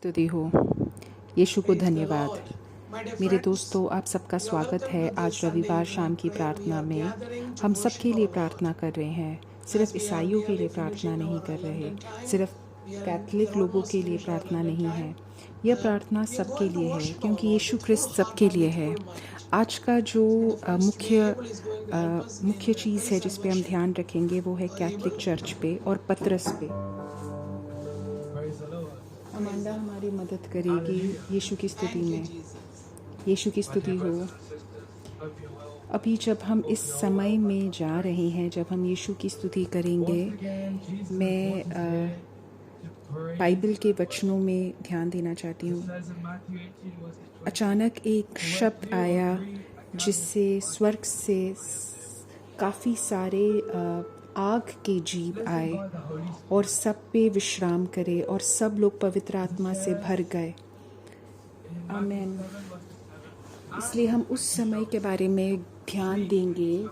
स्तुति हो। यीशु को धन्यवाद। मेरे दोस्तों, आप सबका स्वागत है आज रविवार शाम की प्रार्थना में। हम सबके लिए प्रार्थना कर रहे हैं, सिर्फ ईसाइयों के लिए प्रार्थना नहीं कर रहे, सिर्फ कैथलिक लोगों के लिए प्रार्थना नहीं है। यह प्रार्थना सबके लिए है क्योंकि यीशु ख्रिस्त सबके लिए है। आज का जो मुख्य चीज़ है जिस पे हम ध्यान रखेंगे वो है कैथलिक चर्च पे और पतरस पे। अमांडा हमारी मदद करेगी यीशु की स्तुति में। यीशु की स्तुति हो। अभी जब हम इस समय में जा रहे हैं, जब हम यीशु की स्तुति करेंगे, मैं बाइबल के वचनों में ध्यान देना चाहती हूँ। अचानक एक शब्द आया जिससे स्वर्ग से काफ़ी सारे आग के जीव आए और सब पे विश्राम करे और सब लोग पवित्र आत्मा से भर गए। आमीन। इसलिए हम उस समय के बारे में ध्यान देंगे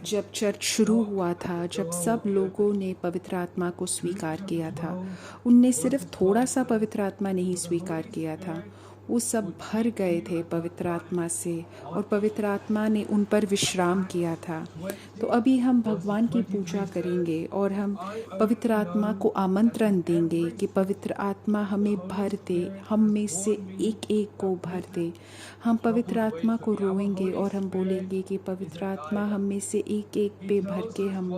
जब चर्च शुरू हुआ था, जब सब लोगों ने पवित्र आत्मा को स्वीकार किया था। उनने सिर्फ थोड़ा सा पवित्र आत्मा नहीं स्वीकार किया था, वो सब भर गए थे पवित्र आत्मा से और पवित्र आत्मा ने उन पर विश्राम किया था। तो अभी हम भगवान की पूजा करेंगे और हम पवित्र आत्मा को आमंत्रण देंगे कि पवित्र आत्मा हमें भर दे, हम में से एक एक को भर दे। हम पवित्र आत्मा को रोएंगे और हम बोलेंगे कि पवित्र आत्मा हम में से एक एक पे भर के हम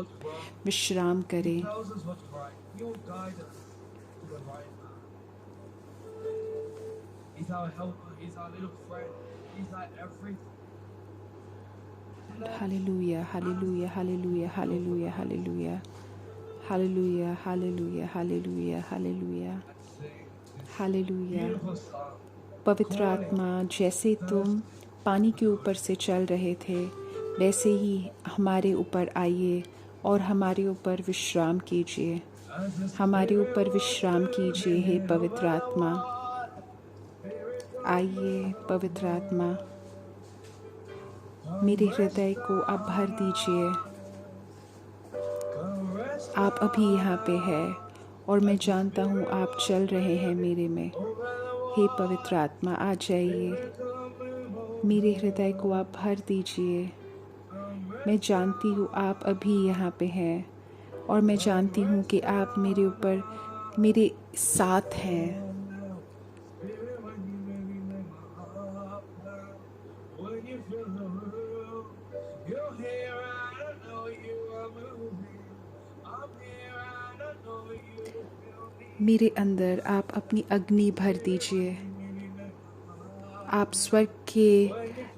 विश्राम करें। He's our helper. He's our little friend. He's like everything. Hallelujah, hallelujah, hallelujah, hallelujah, hallelujah, hallelujah, hallelujah, hallelujah, hallelujah, hallelujah. पवित्र आत्मा, जैसे तुम पानी के ऊपर से चल रहे थे, वैसे ही हमारे ऊपर आइए और हमारे ऊपर विश्राम कीजिए। हमारे ऊपर विश्राम कीजिए हे पवित्र आत्मा। आइए पवित्र आत्मा, मेरे हृदय को आप भर दीजिए। आप अभी यहाँ पे हैं और मैं जानता हूँ आप चल रहे हैं मेरे में। हे पवित्र आत्मा, आ जाइए, मेरे हृदय को आप भर दीजिए। मैं जानती हूँ आप अभी यहाँ पे हैं और मैं जानती हूँ कि आप मेरे ऊपर, मेरे साथ हैं। मेरे अंदर आप अपनी अग्नि भर दीजिए। आप स्वर्ग के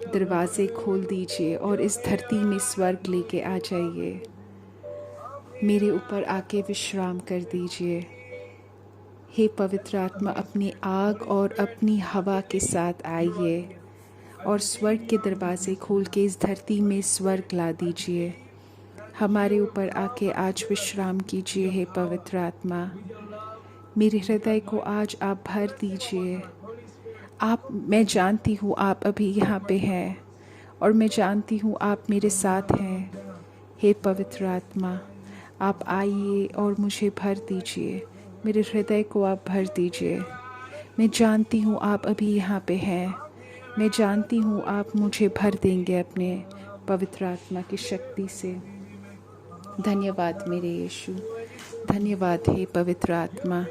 दरवाजे खोल दीजिए और इस धरती में स्वर्ग लेके आ जाइए। मेरे ऊपर आके विश्राम कर दीजिए। हे पवित्र आत्मा, अपनी आग और अपनी हवा के साथ आइए और स्वर्ग के दरवाजे खोल के इस धरती में स्वर्ग ला दीजिए। हमारे ऊपर आके आज विश्राम कीजिए हे पवित्र आत्मा। मेरे हृदय को आज आप भर दीजिए। मैं जानती हूँ आप अभी यहाँ पे हैं और मैं जानती हूँ आप मेरे साथ हैं। हे पवित्र आत्मा, आप आइए और मुझे भर दीजिए। मेरे हृदय को आप भर दीजिए। मैं जानती हूँ आप अभी यहाँ पे हैं। मैं जानती हूँ आप मुझे भर देंगे अपने पवित्र आत्मा की शक्ति से। धन्यवाद मेरे यीशु, धन्यवाद हे पवित्र आत्मा,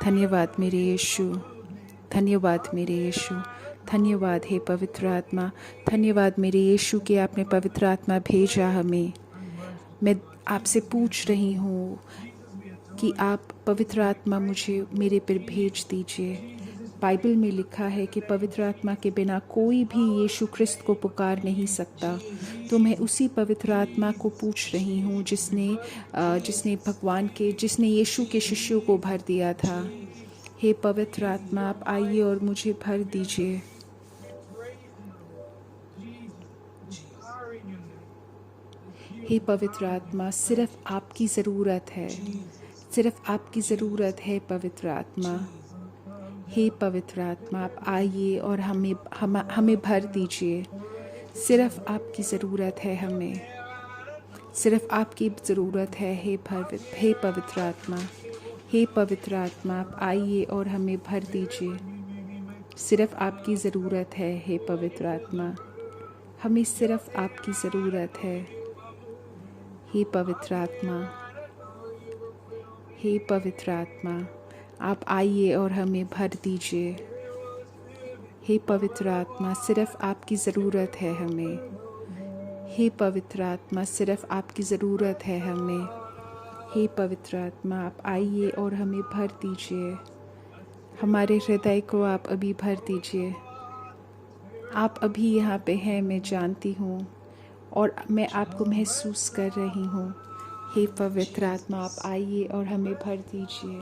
धन्यवाद मेरे यीशु, धन्यवाद मेरे यीशु, धन्यवाद हे पवित्र आत्मा, धन्यवाद मेरे यीशु कि आपने पवित्र आत्मा भेजा हमें। मैं आपसे पूछ रही हूँ कि आप पवित्र आत्मा मुझे मेरे पर भेज दीजिए। बाइबल में लिखा है कि पवित्र आत्मा के बिना कोई भी यीशु ख्रिस्त को पुकार नहीं सकता। तो मैं उसी पवित्र आत्मा को पूछ रही हूँ जिसने यीशु के शिष्यों को भर दिया था। हे पवित्र आत्मा, आप आइए और मुझे भर दीजिए। हे पवित्र आत्मा, सिर्फ आपकी ज़रूरत है, सिर्फ आपकी ज़रूरत है पवित्र आत्मा। हे पवित्र आत्मा, आप आइए और हमें भर दीजिए। सिर्फ आपकी ज़रूरत है हमें, सिर्फ आपकी ज़रूरत है हे पवित्र आत्मा। हे पवित्र आत्मा, आप आइए और हमें भर दीजिए। सिर्फ आपकी ज़रूरत है हे पवित्र आत्मा, हमें सिर्फ आपकी ज़रूरत है हे पवित्र आत्मा। हे पवित्र आत्मा, आप आइए और हमें भर दीजिए। हे पवित्र आत्मा, सिर्फ आपकी ज़रूरत है हमें। हे पवित्र आत्मा, सिर्फ आपकी ज़रूरत है हमें। हे पवित्र आत्मा, आप आइए और हमें भर दीजिए। हमारे हृदय को आप अभी भर दीजिए। आप अभी यहाँ पे हैं, मैं जानती हूँ, और मैं आपको महसूस कर रही हूँ। हे पवित्र आत्मा, आप आइए और हमें भर दीजिए।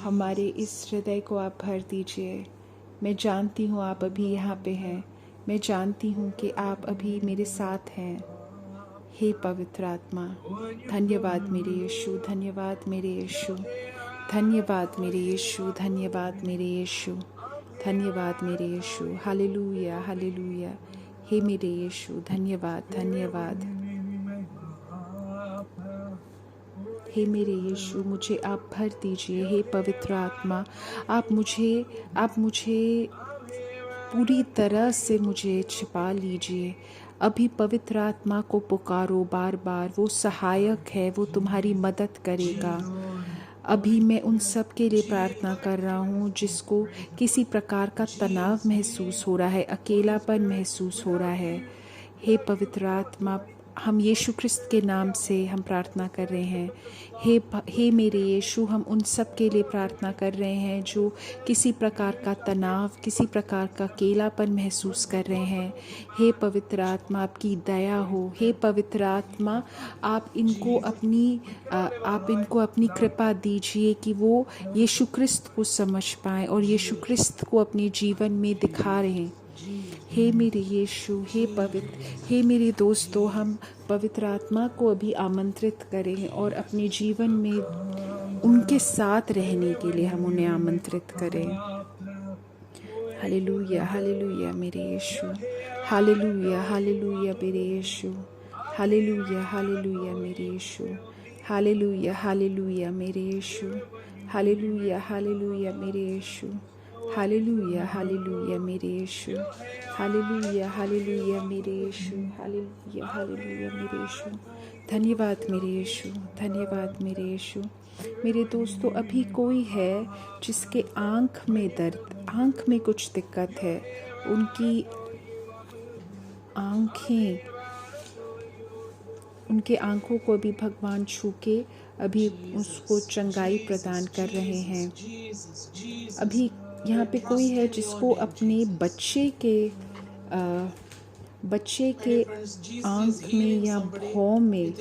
हमारे इस हृदय को आप भर दीजिए। मैं जानती हूँ आप अभी यहाँ पे हैं। मैं जानती हूँ कि आप अभी मेरे साथ हैं। हे पवित्र आत्मा, धन्यवाद मेरे यीशु, धन्यवाद मेरे यीशु, धन्यवाद मेरे यीशु, धन्यवाद मेरे यीशु, धन्यवाद मेरे यीशु। Hallelujah, hallelujah. हे मेरे यीशु, धन्यवाद, धन्यवाद। हे मेरे यीशु, मुझे आप भर दीजिए। हे पवित्र आत्मा, आप मुझे पूरी तरह से मुझे छिपा लीजिए। अभी पवित्र आत्मा को पुकारो बार बार, वो सहायक है, वो तुम्हारी मदद करेगा। अभी मैं उन सब के लिए प्रार्थना कर रहा हूँ जिसको किसी प्रकार का तनाव महसूस हो रहा है, अकेलापन महसूस हो रहा है। हे पवित्र आत्मा, हम यीशु ख्रिस्त के नाम से हम प्रार्थना कर रहे हैं। हे मेरे यीशु, हम उन सब के लिए प्रार्थना कर रहे हैं जो किसी प्रकार का तनाव, किसी प्रकार का अकेलापन महसूस कर रहे हैं। हे पवित्र आत्मा, आपकी दया हो। हे पवित्र आत्मा, आप इनको अपनी कृपा दीजिए कि वो यीशु ख्रिस्त को समझ पाएँ और यीशु ख्रिस्त को अपने जीवन में दिखा रहे हैं। हे मेरे यीशु, हे मेरे दोस्तों, हम पवित्र आत्मा को अभी आमंत्रित करें और अपने जीवन में उनके साथ रहने के लिए हम उन्हें आमंत्रित करें। हालेलुया, हालेलुया मेरे यीशु, हालेलुया, हालेलुया मेरे यीशु, हालेलुया, हालेलुया मेरे यीशु, हालेलुया, हालेलुया मेरे यीशु, हालेलुया, हालेलुया मेरे यीशु, हालेलुया, हालेलुया मेरे यीशु, हालेलुया, हालेलुया मेरे यीशु, हालेलुया, हालेलुया मेरे यीशु। धन्यवाद मेरे यीशु, धन्यवाद मेरे यीशु। मेरे दोस्तों, अभी कोई है जिसके आँख में दर्द, आँख में कुछ दिक्कत है, उनके आँखों को भी भगवान छू के अभी उसको चंगाई प्रदान कर रहे हैं। अभी यहाँ पे कोई है जिसको अपने बच्चे के आँख में या भौं में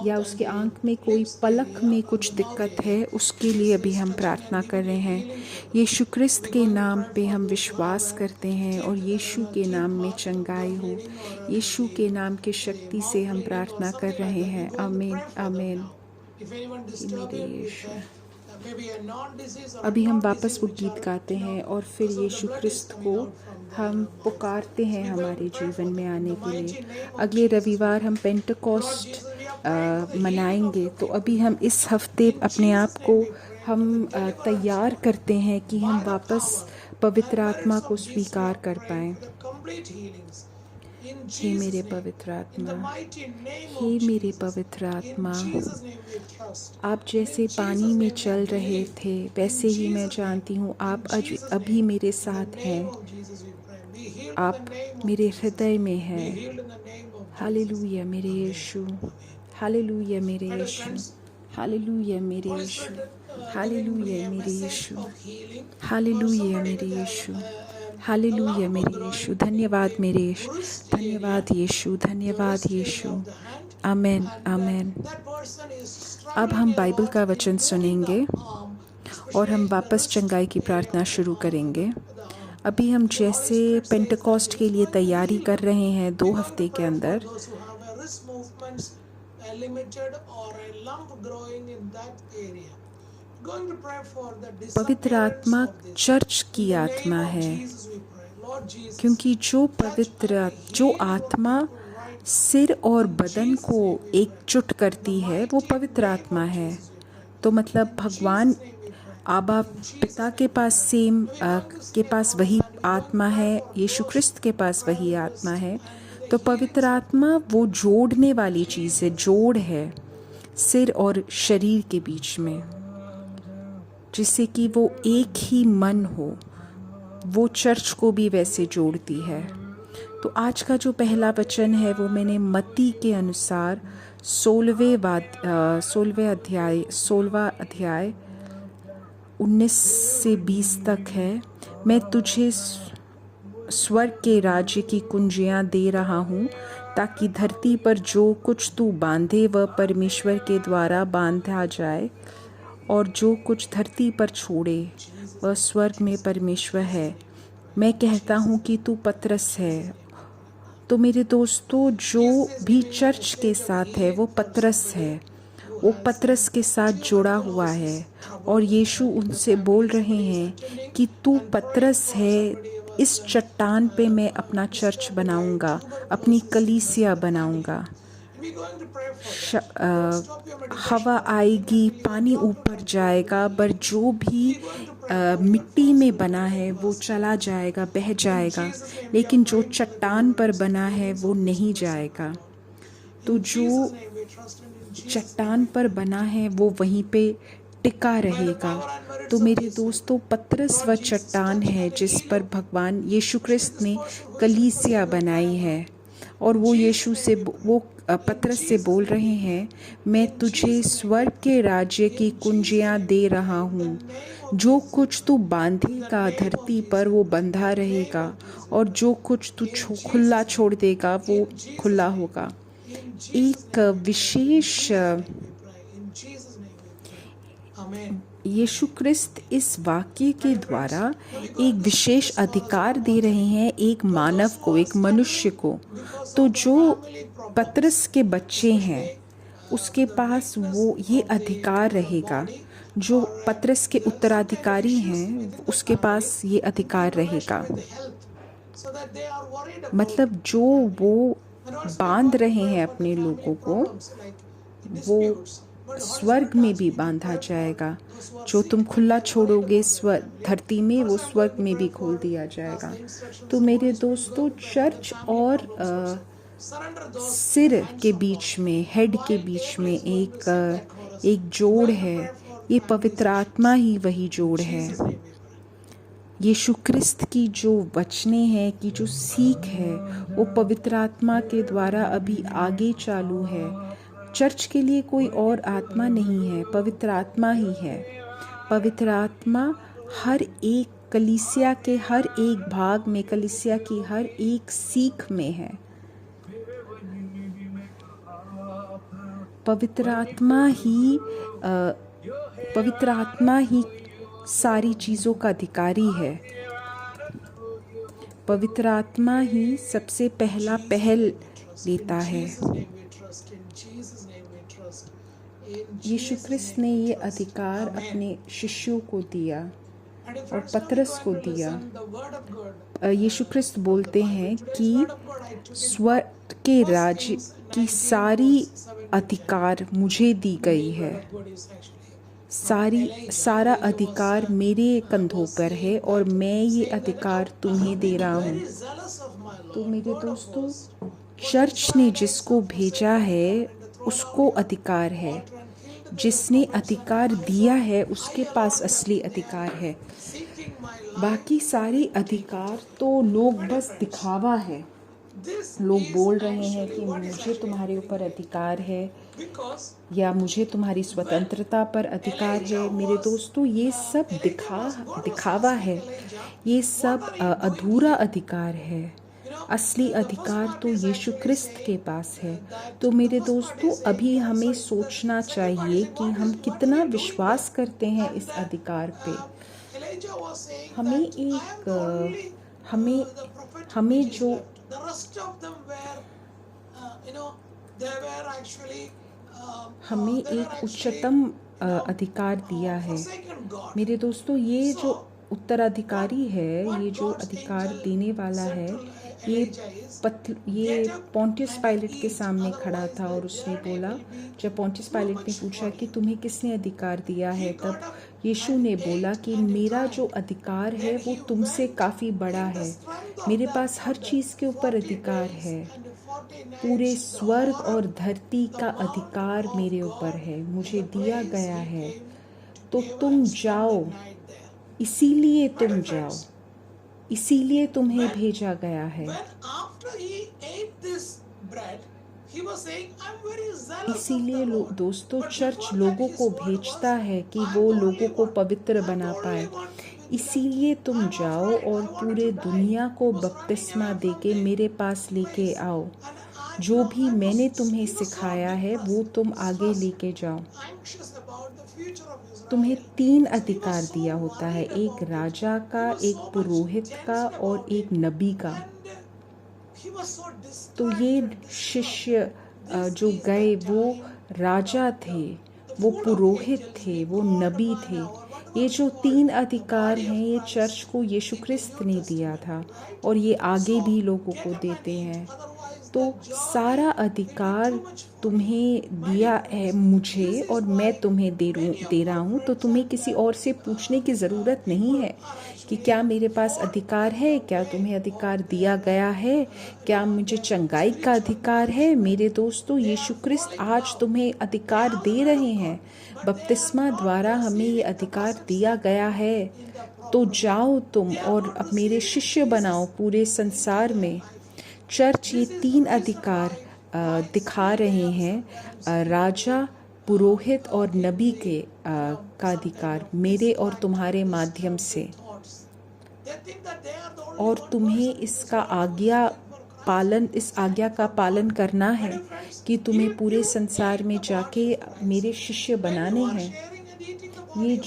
या उसके आँख में कोई पलक में कुछ दिक्कत है, उसके लिए अभी हम प्रार्थना कर रहे हैं। यीशु ख्रिस्त के नाम पे हम विश्वास करते हैं और यीशु के नाम में चंगाई हो। यीशु के नाम की शक्ति से हम प्रार्थना कर रहे हैं। आमीन, आमीन। मेरे यीशु, अभी हम वापस वो गीत गाते हैं और फिर यीशु ख्रिस्त को हम पुकारते हैं हमारे जीवन में आने के लिए। अगले रविवार हम पेंटेकोस्ट मनाएंगे, तो अभी हम इस हफ्ते अपने आप को हम तैयार करते हैं कि हम वापस पवित्र आत्मा को स्वीकार कर पाएं। हे मेरे पवित्र आत्मा, हे मेरे पवित्र आत्मा, आप जैसे पानी में चल रहे थे वैसे ही मैं जानती हूँ आप अभी मेरे साथ हैं। आप मेरे हृदय में हैं। हालेलुया मेरे यीशु, हालेलुया मेरे यीशु, हालेलुया मेरे यीशु, हालेलुया मेरे यीशु, हालेलुया मेरे यीशु, हालेलुया मेरे यीशु। धन्यवाद मेरे यीशु, धन्यवाद यीशु, धन्यवाद यीशु। आमेन, आमेन। अब हम बाइबल का वचन सुनेंगे और हम वापस चंगाई की प्रार्थना शुरू करेंगे। अभी हम जैसे पेंटेकोस्ट के लिए तैयारी कर रहे हैं 2 हफ्ते के अंदर, पवित्र आत्मा चर्च की आत्मा है, क्योंकि जो आत्मा सिर और बदन को एकजुट करती है वो पवित्र आत्मा है। तो मतलब भगवान आबा पिता के पास के पास वही आत्मा है, यीशु ख्रिस्त के पास वही आत्मा है। तो पवित्र आत्मा वो जोड़ने वाली चीज़ है, जोड़ है सिर और शरीर के बीच में, जिससे कि वो एक ही मन हो। वो चर्च को भी वैसे जोड़ती है। तो आज का जो पहला वचन है वो मैंने मत्ती के अनुसार 16वां अध्याय 19 से 20 तक है। मैं तुझे स्वर्ग के राज्य की कुंजियाँ दे रहा हूँ, ताकि धरती पर जो कुछ तू बांधे वह परमेश्वर के द्वारा बांधा जाए, और जो कुछ धरती पर छोड़े वह स्वर्ग में परमेश्वर है। मैं कहता हूँ कि तू पतरस है। तो मेरे दोस्तों, जो भी चर्च के साथ है वो पतरस है, वो पतरस के साथ जुड़ा हुआ है। और यीशु उनसे बोल रहे हैं कि तू पतरस है, इस चट्टान पे मैं अपना चर्च बनाऊंगा, अपनी कलीसिया बनाऊंगा। हवा आएगी, पानी ऊपर जाएगा, पर जो भी मिट्टी में बना है वो चला जाएगा, बह जाएगा, लेकिन जो चट्टान पर बना है वो नहीं जाएगा। तो जो चट्टान पर बना है वो वहीं पे टिका रहेगा। तो मेरे दोस्तों, पतरस वह चट्टान है जिस पर भगवान यीशु ख्रिस्त ने कलीसिया बनाई है। और वो पतरस से बोल रहे हैं, मैं तुझे स्वर्ग के राज्य की कुंजियाँ दे रहा हूँ। जो कुछ तू बांधेगा धरती पर वो बंधा रहेगा, और जो कुछ तू खुला छोड़ देगा वो खुला होगा। एक विशेष यीशु ख्रिस्त इस वाक्य के द्वारा एक विशेष अधिकार दे रहे हैं एक मानव को, एक मनुष्य को। तो जो पतरस के बच्चे हैं उसके पास वो ये अधिकार रहेगा। जो पतरस के उत्तराधिकारी हैं उसके पास ये अधिकार रहेगा। मतलब जो वो बांध रहे हैं अपने लोगों को, वो स्वर्ग में भी बांधा जाएगा। जो तुम खुला छोड़ोगे धरती में, वो स्वर्ग में भी खोल दिया जाएगा। तो मेरे दोस्तों, चर्च और सिर के बीच में, हेड के बीच में एक जोड़ है। ये पवित्र आत्मा ही वही जोड़ है। यीशु ख्रिस्त की जो वचने हैं, की जो सीख है, वो पवित्र आत्मा के द्वारा अभी आगे चालू है। चर्च के लिए कोई और आत्मा नहीं है, पवित्र आत्मा ही है। पवित्र आत्मा हर एक कलीसिया के हर एक भाग में, कलीसिया की हर एक सीख में है। पवित्र आत्मा ही सारी चीज़ों का अधिकारी है। पवित्र आत्मा ही सबसे पहला पहल लेता है। यीशु ख्रिस्त ने ये अधिकार अपने शिष्यों को दिया और पतरस को दिया। यीशु ख्रिस्त बोलते हैं कि स्वर्ग के राज्य की सारी अधिकार मुझे दी गई है। सारा अधिकार मेरे कंधों पर है और मैं ये अधिकार तुम्हें दे रहा हूँ। तो मेरे दोस्तों, चर्च ने जिसको भेजा है उसको अधिकार है। जिसने अधिकार दिया है उसके पास असली अधिकार है। बाकी सारे अधिकार तो लोग बस दिखावा है। लोग बोल रहे हैं कि मुझे तुम्हारे ऊपर अधिकार है या मुझे तुम्हारी स्वतंत्रता पर अधिकार है। मेरे दोस्तों, ये सब दिखावा है। ये सब अधूरा अधिकार है। असली अधिकार तो यीशु ख्रिस्त के पास है। तो मेरे दोस्तों, अभी हमें सोचना चाहिए कि हम कितना विश्वास करते हैं इस अधिकार पे। हमें जो हमें एक उच्चतम अधिकार दिया है। मेरे दोस्तों, ये जो उत्तराधिकारी है, ये जो अधिकार देने वाला है, ये पोंटियस पायलट के सामने खड़ा था और उसने बोला, जब पोंटियस पायलट ने पूछा कि तुम्हें किसने अधिकार दिया है, तब यीशु ने बोला कि मेरा जो अधिकार है वो तुमसे काफ़ी बड़ा है। मेरे पास हर चीज़ के ऊपर अधिकार है। पूरे स्वर्ग और धरती का अधिकार मेरे ऊपर है, मुझे दिया गया है। तो तुम जाओ, इसीलिए तुम जाओ, इसीलिए तुम्हें भेजा गया है। इसीलिए दोस्तों, चर्च लोगों को भेजता है कि वो लोगों को पवित्र बना पाए। इसीलिए तुम जाओ और पूरे दुनिया को बपतिस्मा देके मेरे पास लेके आओ। जो भी मैंने तुम्हें सिखाया है वो तुम आगे लेके जाओ। तुम्हें 3 अधिकार दिया होता है, एक राजा का, एक पुरोहित का और एक नबी का। तो ये शिष्य जो गए वो राजा थे, वो पुरोहित थे, वो नबी थे। ये जो 3 अधिकार हैं, ये चर्च को यीशु क्रिस्त ने दिया था और ये आगे भी लोगों को देते हैं। तो सारा अधिकार तुम्हें दिया है मुझे और मैं तुम्हें दे रहा हूँ। तो तुम्हें किसी और से पूछने की ज़रूरत नहीं है कि क्या मेरे पास अधिकार है, क्या तुम्हें अधिकार दिया गया है, क्या मुझे चंगाई का अधिकार है। मेरे दोस्तों, यीशु क्रिस्त आज तुम्हें अधिकार दे रहे हैं। बपतिस्मा द्वारा हमें ये अधिकार दिया गया है। तो जाओ तुम और अब मेरे शिष्य बनाओ पूरे संसार में। चर्च ये 3 अधिकार दिखा रहे हैं, राजा, पुरोहित और नबी के का अधिकार मेरे और तुम्हारे माध्यम से। और तुम्हें इस आज्ञा का पालन करना है कि तुम्हें पूरे संसार में जाके मेरे शिष्य बनाने हैं। ये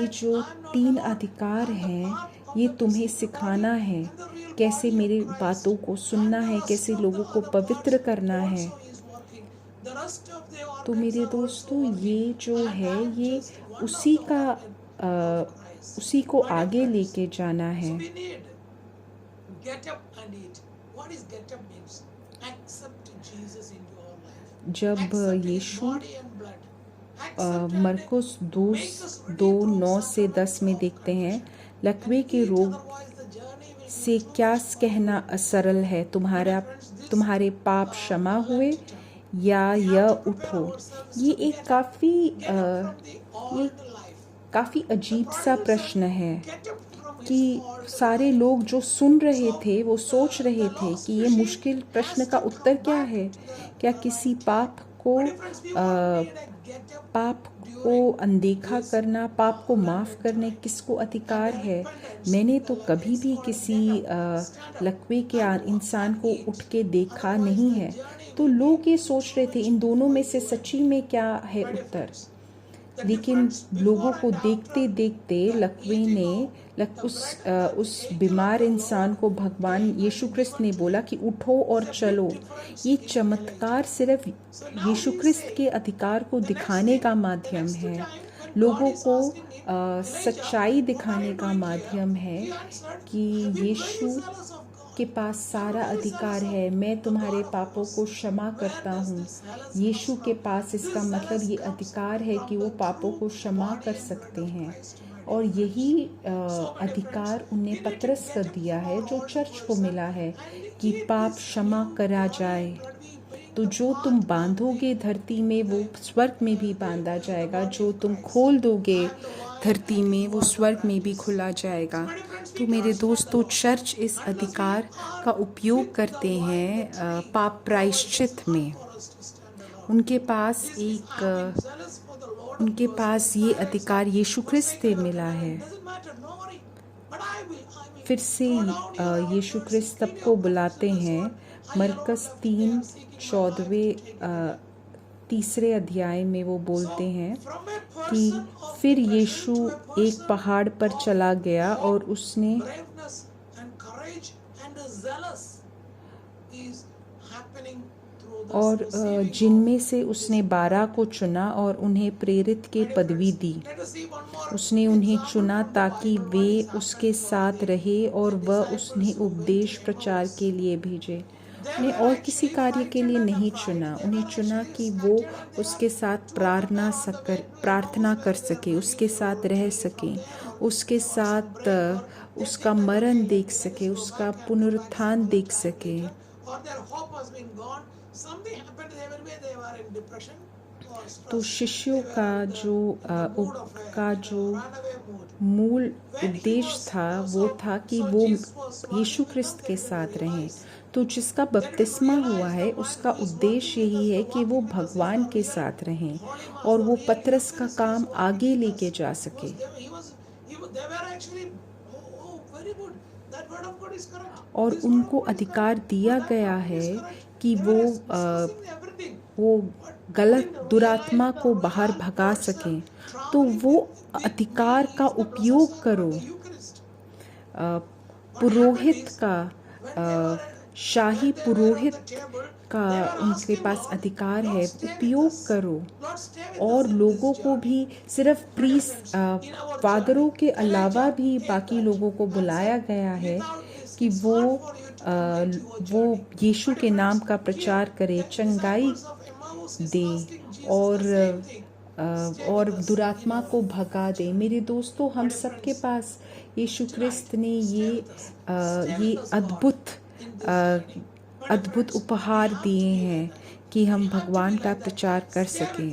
जो 3 अधिकार हैं, ये तुम्हें सिखाना है कैसे मेरी बातों को सुनना है, कैसे लोगों को पवित्र करना है। तो मेरे दोस्तों, ये जो है ये उसी को आगे लेके जाना है। जब यीशु मरकुस 2:9 से 10 में देखते हैं, लकवे के रोग से क्या कहना सरल है, तुम्हारे पाप क्षमा हुए या यह उठो। ये एक काफ़ी अजीब सा प्रश्न है कि सारे लोग जो सुन रहे थे वो सोच रहे थे कि ये मुश्किल प्रश्न का उत्तर क्या है। क्या किसी पाप को अनदेखा करना, पाप को माफ़ करने किसको अधिकार है। मैंने तो कभी भी किसी लकवे के इंसान को उठ के देखा नहीं है। तो लोग ये सोच रहे थे इन दोनों में से सच्ची में क्या है उत्तर। लेकिन लोगों को देखते देखते लकवे ने उस बीमार इंसान को भगवान यीशु क्रिस्त ने बोला कि उठो और चलो। ये चमत्कार सिर्फ यीशु क्रिस्त के अधिकार को दिखाने का माध्यम है, लोगों को सच्चाई दिखाने का माध्यम है कि यीशु के पास सारा अधिकार है। मैं तुम्हारे पापों को क्षमा करता हूँ। यीशु के पास इसका मतलब ये अधिकार है कि वो पापों को क्षमा कर सकते हैं। और यही अधिकार उन्हें पतरस को दिया है, जो चर्च को मिला है कि पाप क्षमा करा जाए। तो जो तुम बांधोगे धरती में वो स्वर्ग में भी बांधा जाएगा, जो तुम खोल दोगे धरती में वो स्वर्ग में भी खुला जाएगा। तो मेरे दोस्तों, चर्च इस अधिकार का उपयोग करते हैं पाप प्रायश्चित में। उनके पास ये अधिकार यीशु क्रिस्त से मिला है। फिर से यीशु क्रिस्त सबको बुलाते हैं। मरकस 3:14 अध्याय में वो बोलते हैं कि फिर यीशु एक पहाड़ पर चला गया और उसने और जिनमें से उसने 12 को चुना और उन्हें प्रेरित के पदवी दी। Let us see one more. उसने उन्हें चुना ताकि वे उसके साथ रहे और वह उन्हें उपदेश प्रचार के लिए भेजे। उन्हें और किसी कार्य के लिए नहीं चुना, उन्हें चुना कि वो उसके साथ प्रार्थना कर सके, उसके साथ रह सके, उसके साथ उसका मरण देख सके, उसका पुनरुत्थान देख सके। Or their hope has been gone. Something happened everywhere. They were in depression or stress. तो शिष्यों का जो Runaway mood. मूल उद्देश्य था वो था कि वो यीशु ख्रिस्त के साथ रहें। तो जिसका बपतिस्मा हुआ है उसका उद्देश्य यही है कि वो भगवान के साथ रहें और वो पतरस का काम आगे लेके जा सके। They were actually, oh, very good. That word of God is correct. और उनको अधिकार दिया गया है कि वो गलत दुरात्मा को बाहर भगा सकें। तो वो अधिकार का उपयोग करो। पुरोहित का शाही पुरोहित का उनके पास अधिकार है, उपयोग करो। और लोगों को भी सिर्फ फादरों के अलावा भी बाकी लोगों को बुलाया गया है कि वो यीशु के नाम का प्रचार करे, चंगाई दे और दुरात्मा को भगा दे। मेरे दोस्तों, हम सबके पास यीशु ख्रिस्त ने ये अद्भुत उपहार दिए हैं कि हम भगवान का प्रचार कर सकें।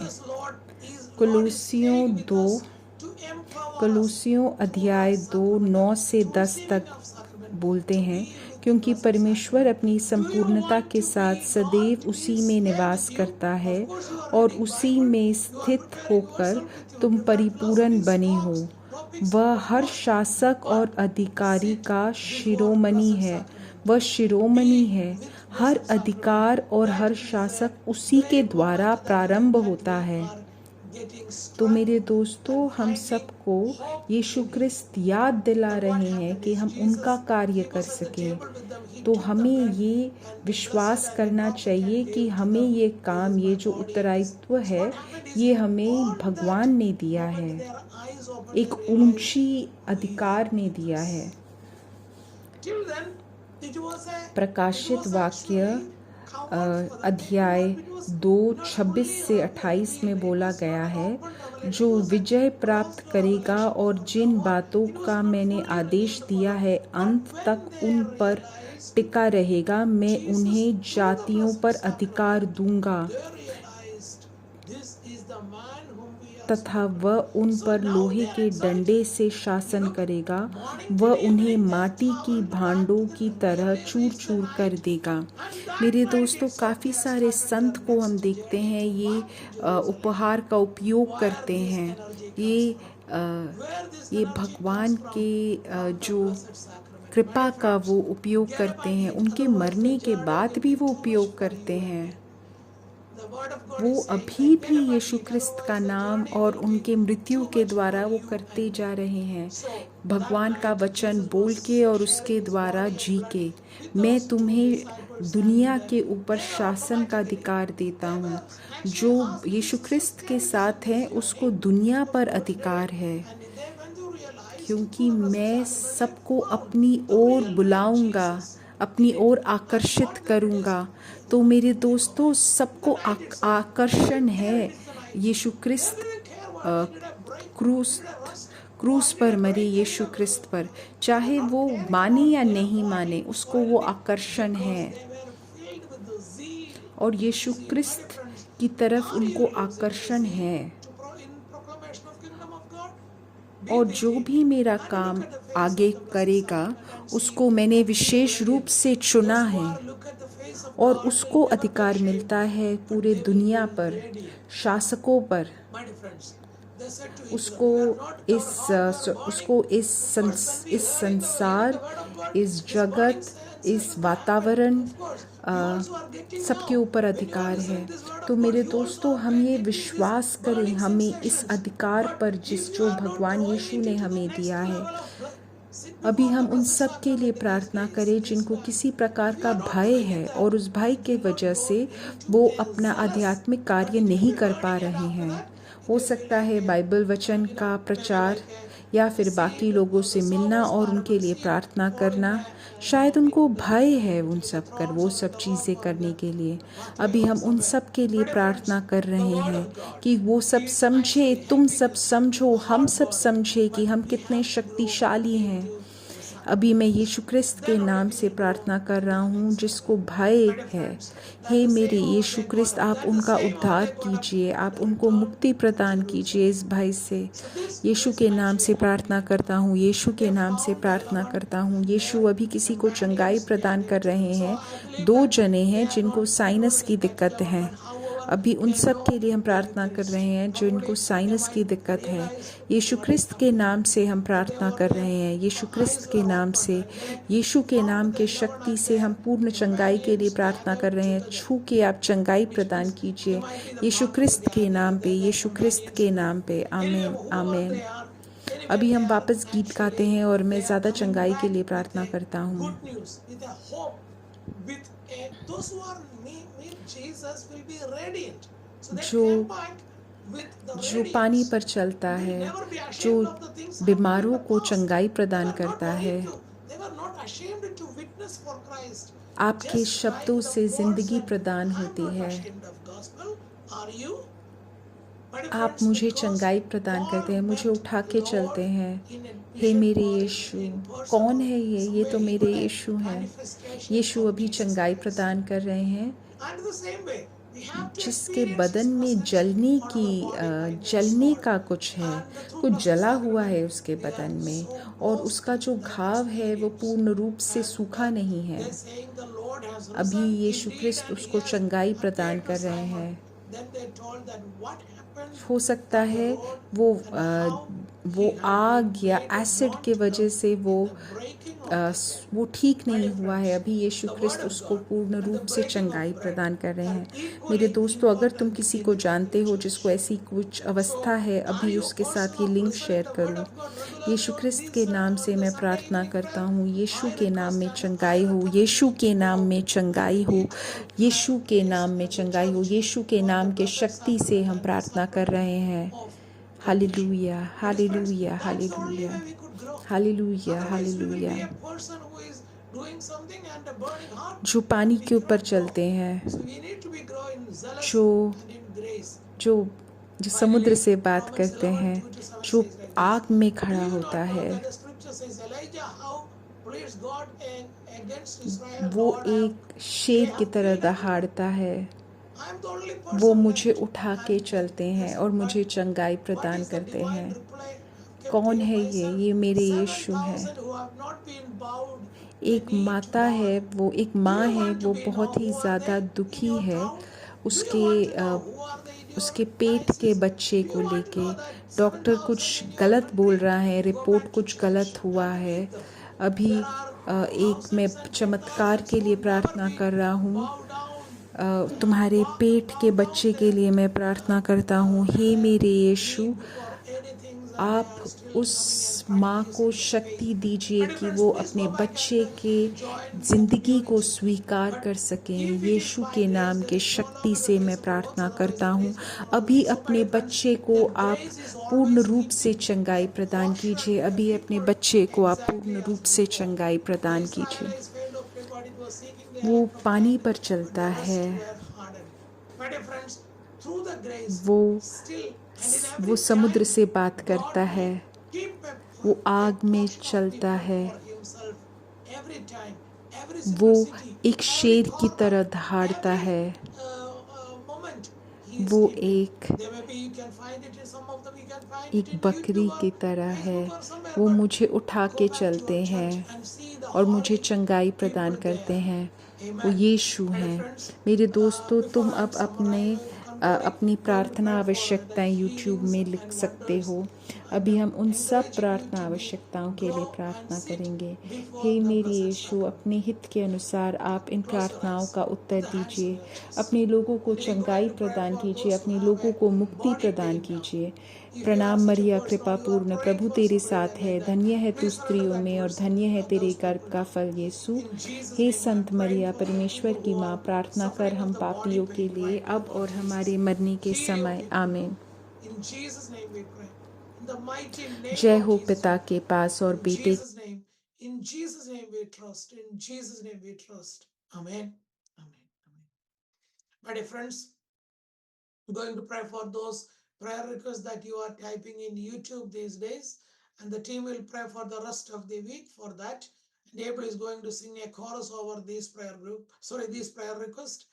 कुलुस्सियों अध्याय 2 9 से 10 तक बोलते हैं, क्योंकि परमेश्वर अपनी संपूर्णता के साथ सदैव उसी में निवास करता है और उसी में स्थित होकर तुम परिपूर्ण बने हो। वह हर शासक और अधिकारी का शिरोमणि है। वह शिरोमणि है। हर अधिकार और हर शासक उसी के द्वारा प्रारंभ होता है। तो मेरे दोस्तों, हम सबको यीशु ख्रिस्त याद दिला रहे हैं कि हम उनका कार्य कर सकें। तो हमें ये विश्वास करना चाहिए कि हमें ये काम, ये जो उत्तरदायित्व है, ये हमें भगवान ने दिया है, एक ऊंची अधिकार ने दिया है। प्रकाशित वाक्य अध्याय 2 26 से 28 में बोला गया है, जो विजय प्राप्त करेगा और जिन बातों का मैंने आदेश दिया है अंत तक उन पर टिका रहेगा, मैं उन्हें जातियों पर अधिकार दूंगा तथा वह उन पर लोहे के डंडे से शासन करेगा। वह उन्हें माटी की भांडों की तरह चूर चूर कर देगा। मेरे दोस्तों, काफ़ी सारे संत को हम देखते हैं ये उपहार का उपयोग करते हैं। ये भगवान के जो कृपा का वो उपयोग करते हैं, उनके मरने के बाद भी वो उपयोग करते हैं। वो अभी भी यीशु ख्रिस्त का नाम और उनके मृत्यु के द्वारा वो करते जा रहे हैं, भगवान का वचन बोल के और उसके द्वारा जी के। मैं तुम्हें दुनिया के ऊपर शासन का अधिकार देता हूँ। जो यीशु ख्रिस्त के साथ है उसको दुनिया पर अधिकार है, क्योंकि मैं सबको अपनी ओर बुलाऊंगा, अपनी ओर आकर्षित करूंगा। तो मेरे दोस्तों, सबको आकर्षण है। यीशु ख्रिस्त क्रूस पर मरे, यीशु ख्रिस्त पर, चाहे वो माने या नहीं माने, उसको वो आकर्षण है और यीशु ख्रिस्त की तरफ उनको आकर्षण है। और जो भी मेरा काम आगे करेगा उसको मैंने विशेष रूप से चुना है और उसको अधिकार मिलता है पूरे दुनिया पर, शासकों पर। उसको इस संसार, इस जगत, इस वातावरण सबके ऊपर अधिकार है। तो मेरे दोस्तों, हम ये विश्वास करें, हमें इस अधिकार पर जो भगवान यीशु ने हमें दिया है, अभी हम उन सब के लिए प्रार्थना करें जिनको किसी प्रकार का भय है और उस भय के वजह से वो अपना आध्यात्मिक कार्य नहीं कर पा रहे हैं। हो सकता है बाइबल वचन का प्रचार या फिर बाकी लोगों से मिलना और उनके लिए प्रार्थना करना, शायद उनको भय है उन सब वो सब चीज़ें करने के लिए। अभी हम उन सब के लिए प्रार्थना कर रहे हैं कि वो सब समझे, तुम सब समझो, हम सब समझे कि हम कितने शक्तिशाली हैं। अभी मैं यीशु क्रिस्त के नाम से प्रार्थना कर रहा हूँ जिसको भय है। हे मेरे यीशु क्रिस्त, आप उनका उद्धार कीजिए, आप उनको मुक्ति प्रदान कीजिए इस भय से। यीशु के नाम से प्रार्थना करता हूँ, यीशु के नाम से प्रार्थना करता हूँ। यीशु अभी किसी को चंगाई प्रदान कर रहे हैं। 2 जने हैं जिनको साइनस की दिक्कत है। अभी उन सब के लिए हम प्रार्थना कर रहे हैं जिनको साइनस की दिक्कत है। यीशु क्रिस्त के नाम से हम प्रार्थना कर रहे हैं। यीशु क्रिस्त के नाम से, यीशु के नाम के शक्ति से हम पूर्ण चंगाई के लिए प्रार्थना कर रहे हैं। छू के आप चंगाई प्रदान कीजिए यीशु क्रिस्त के नाम पे, यीशु क्रिस्त के नाम पे। आमीन, आमीन। अभी हम वापस गीत गाते हैं और मैं ज़्यादा चंगाई के लिए प्रार्थना करता हूँ। जो पानी पर चलता है, जो बीमारों को चंगाई प्रदान करता है, आपके शब्दों से ज़िंदगी प्रदान होती है। आप मुझे चंगाई प्रदान करते हैं, मुझे उठा के चलते हैं। हे मेरे यीशु, कौन है ये? ये तो मेरे यीशु हैं। यीशु अभी चंगाई प्रदान कर रहे हैं। जिसके बदन में जलने का कुछ है, कुछ जला हुआ है उसके बदन में, और उसका जो घाव है वो पूर्ण रूप से सूखा नहीं है। अभी यीशु क्रिस्त उसको चंगाई प्रदान कर रहे हैं। हो सकता है वो आग या एसिड के वजह से वो ठीक नहीं हुआ है। अभी यीशु क्रिस्त उसको पूर्ण रूप से चंगाई प्रदान कर रहे हैं। मेरे दोस्तों, अगर तुम किसी को जानते हो जिसको ऐसी कुछ अवस्था है, अभी उसके साथ ये लिंक शेयर करो। यीशु क्रिस्त के नाम से मैं प्रार्थना करता हूँ, यीशु के नाम में चंगाई हो, यीशु के नाम में चंगाई हो, यीशु के नाम में चंगाई हो। यीशु के नाम के शक्ति से हम प्रार्थना कर रहे हैं। Hallelujah, hallelujah, hallelujah, hallelujah, hallelujah. जो पानी के ऊपर चलते हैं, जो समुद्र से बात करते हैं, जो आग में खड़ा होता है, वो एक शेर की तरह दहाड़ता है। वो मुझे उठा के चलते हैं और मुझे चंगाई प्रदान करते हैं। कौन है ये? ये मेरे यीशु हैं। एक माता है, वो एक माँ है, वो बहुत ही ज़्यादा दुखी है उसके पेट के बच्चे को लेके। डॉक्टर कुछ गलत बोल रहा है, रिपोर्ट कुछ गलत हुआ है। अभी एक मैं चमत्कार के लिए प्रार्थना कर रहा हूँ। तुम्हारे पेट के बच्चे के लिए मैं प्रार्थना करता हूँ। हे मेरे यीशु, आप उस माँ को शक्ति दीजिए कि वो अपने बच्चे के ज़िंदगी को स्वीकार कर सकें। यीशु के नाम के शक्ति से मैं प्रार्थना करता हूँ। अभी अपने बच्चे को आप पूर्ण रूप से चंगाई प्रदान कीजिए। अभी अपने बच्चे को आप पूर्ण रूप से चंगाई प्रदान कीजिए। वो पानी पर चलता है, वो समुद्र से बात करता है, वो आग में चलता है, वो एक शेर की तरह दहाड़ता है, वो एक बकरी की तरह है। वो मुझे उठा के चलते हैं और मुझे चंगाई प्रदान करते हैं। वो यीशु हैं। मेरे दोस्तों, तुम अब अपनी प्रार्थना आवश्यकताएं YouTube में लिख सकते हो। अभी हम उन सब encouraging you प्रार्थना to आवश्यकताओं के लिए grow and प्रार्थना sit करेंगे। before हे the मेरे presence यीशु, of God. अपने हित के अनुसार आप इन Close your प्रार्थनाओं eyes. का Put Uttar the hands on दीजिए। your chest. अपने लोगों को And we're चंगाई going to pray प्रदान for कीजिए, those who अपने have लोगों a को मुक्ति body प्रदान pain now. कीजिए। If you are प्रणाम such a Maria person or कृपा you are पूर्ण, praying प्रभु for तेरे somebody साथ like है, that, धन्य है तू please surrender स्त्रियों that में और person धन्य है or तेरे those गर्भ people का now. फल यीशु। In Jesus' hey name, I'm Sant praying Maria, for the परमेश्वर people की who माँ, are प्रार्थना कर suffering हम of the body पापियों के pain लिए right now, अब Lord और Jesus. हमारे मरने के Heal your समय। people आमीन। now. In Jesus' name we pray. In the mighty name जय of हो Jesus पिता we के pray. पास और In बेटे। Jesus' name. In Jesus' name we trust. In Jesus' name we trust. Amen. Amen. Amen. My dear friends, I'm going to pray for those prayer requests that you are typing in YouTube these days. And the team will pray for the rest of the week for that. And Abel is going to sing a chorus over this this prayer request.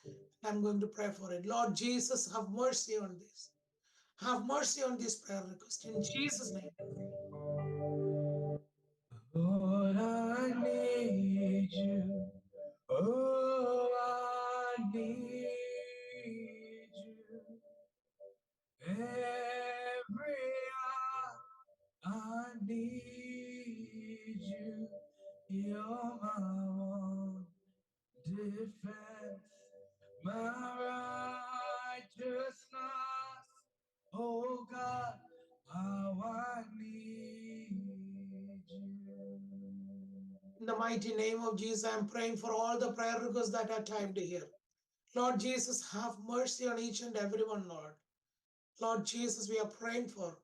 I'm going to pray for it. Lord Jesus, have mercy on this. Have mercy on this prayer request. In Jesus' name. Lord, I need you. Oh, I need you. Every hour I need you. You're my one defense, my righteousness. Oh God, how I need you. In the mighty name of Jesus, I'm praying for all the prayer requests that are typed here. Lord Jesus, have mercy on each and every one, Lord. Lord Jesus, we are praying for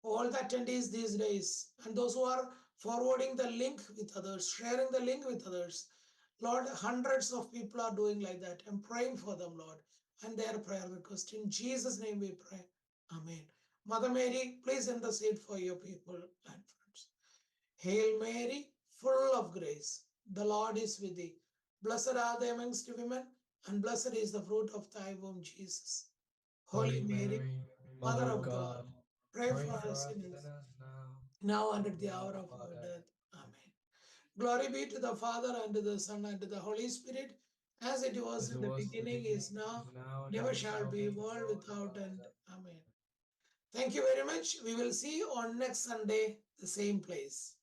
all the attendees these days and those who are forwarding the link with others, sharing the link with others. Lord, hundreds of people are doing like that. I'm praying for them, Lord, and their prayer request. In Jesus' name we pray. Amen. Mother Mary, please intercede for your people and friends. Hail Mary, full of grace, the Lord is with thee. Blessed are thou amongst women, and blessed is the fruit of thy womb, Jesus. Holy Mary, Mother of God, pray for us sinners, now and at the hour of our death. Amen. Glory be to the Father, and to the Son, and to the Holy Spirit, as it was in the beginning, is now, never shall be, world without end. Amen. Thank you very much. We will see you on next Sunday, the same place.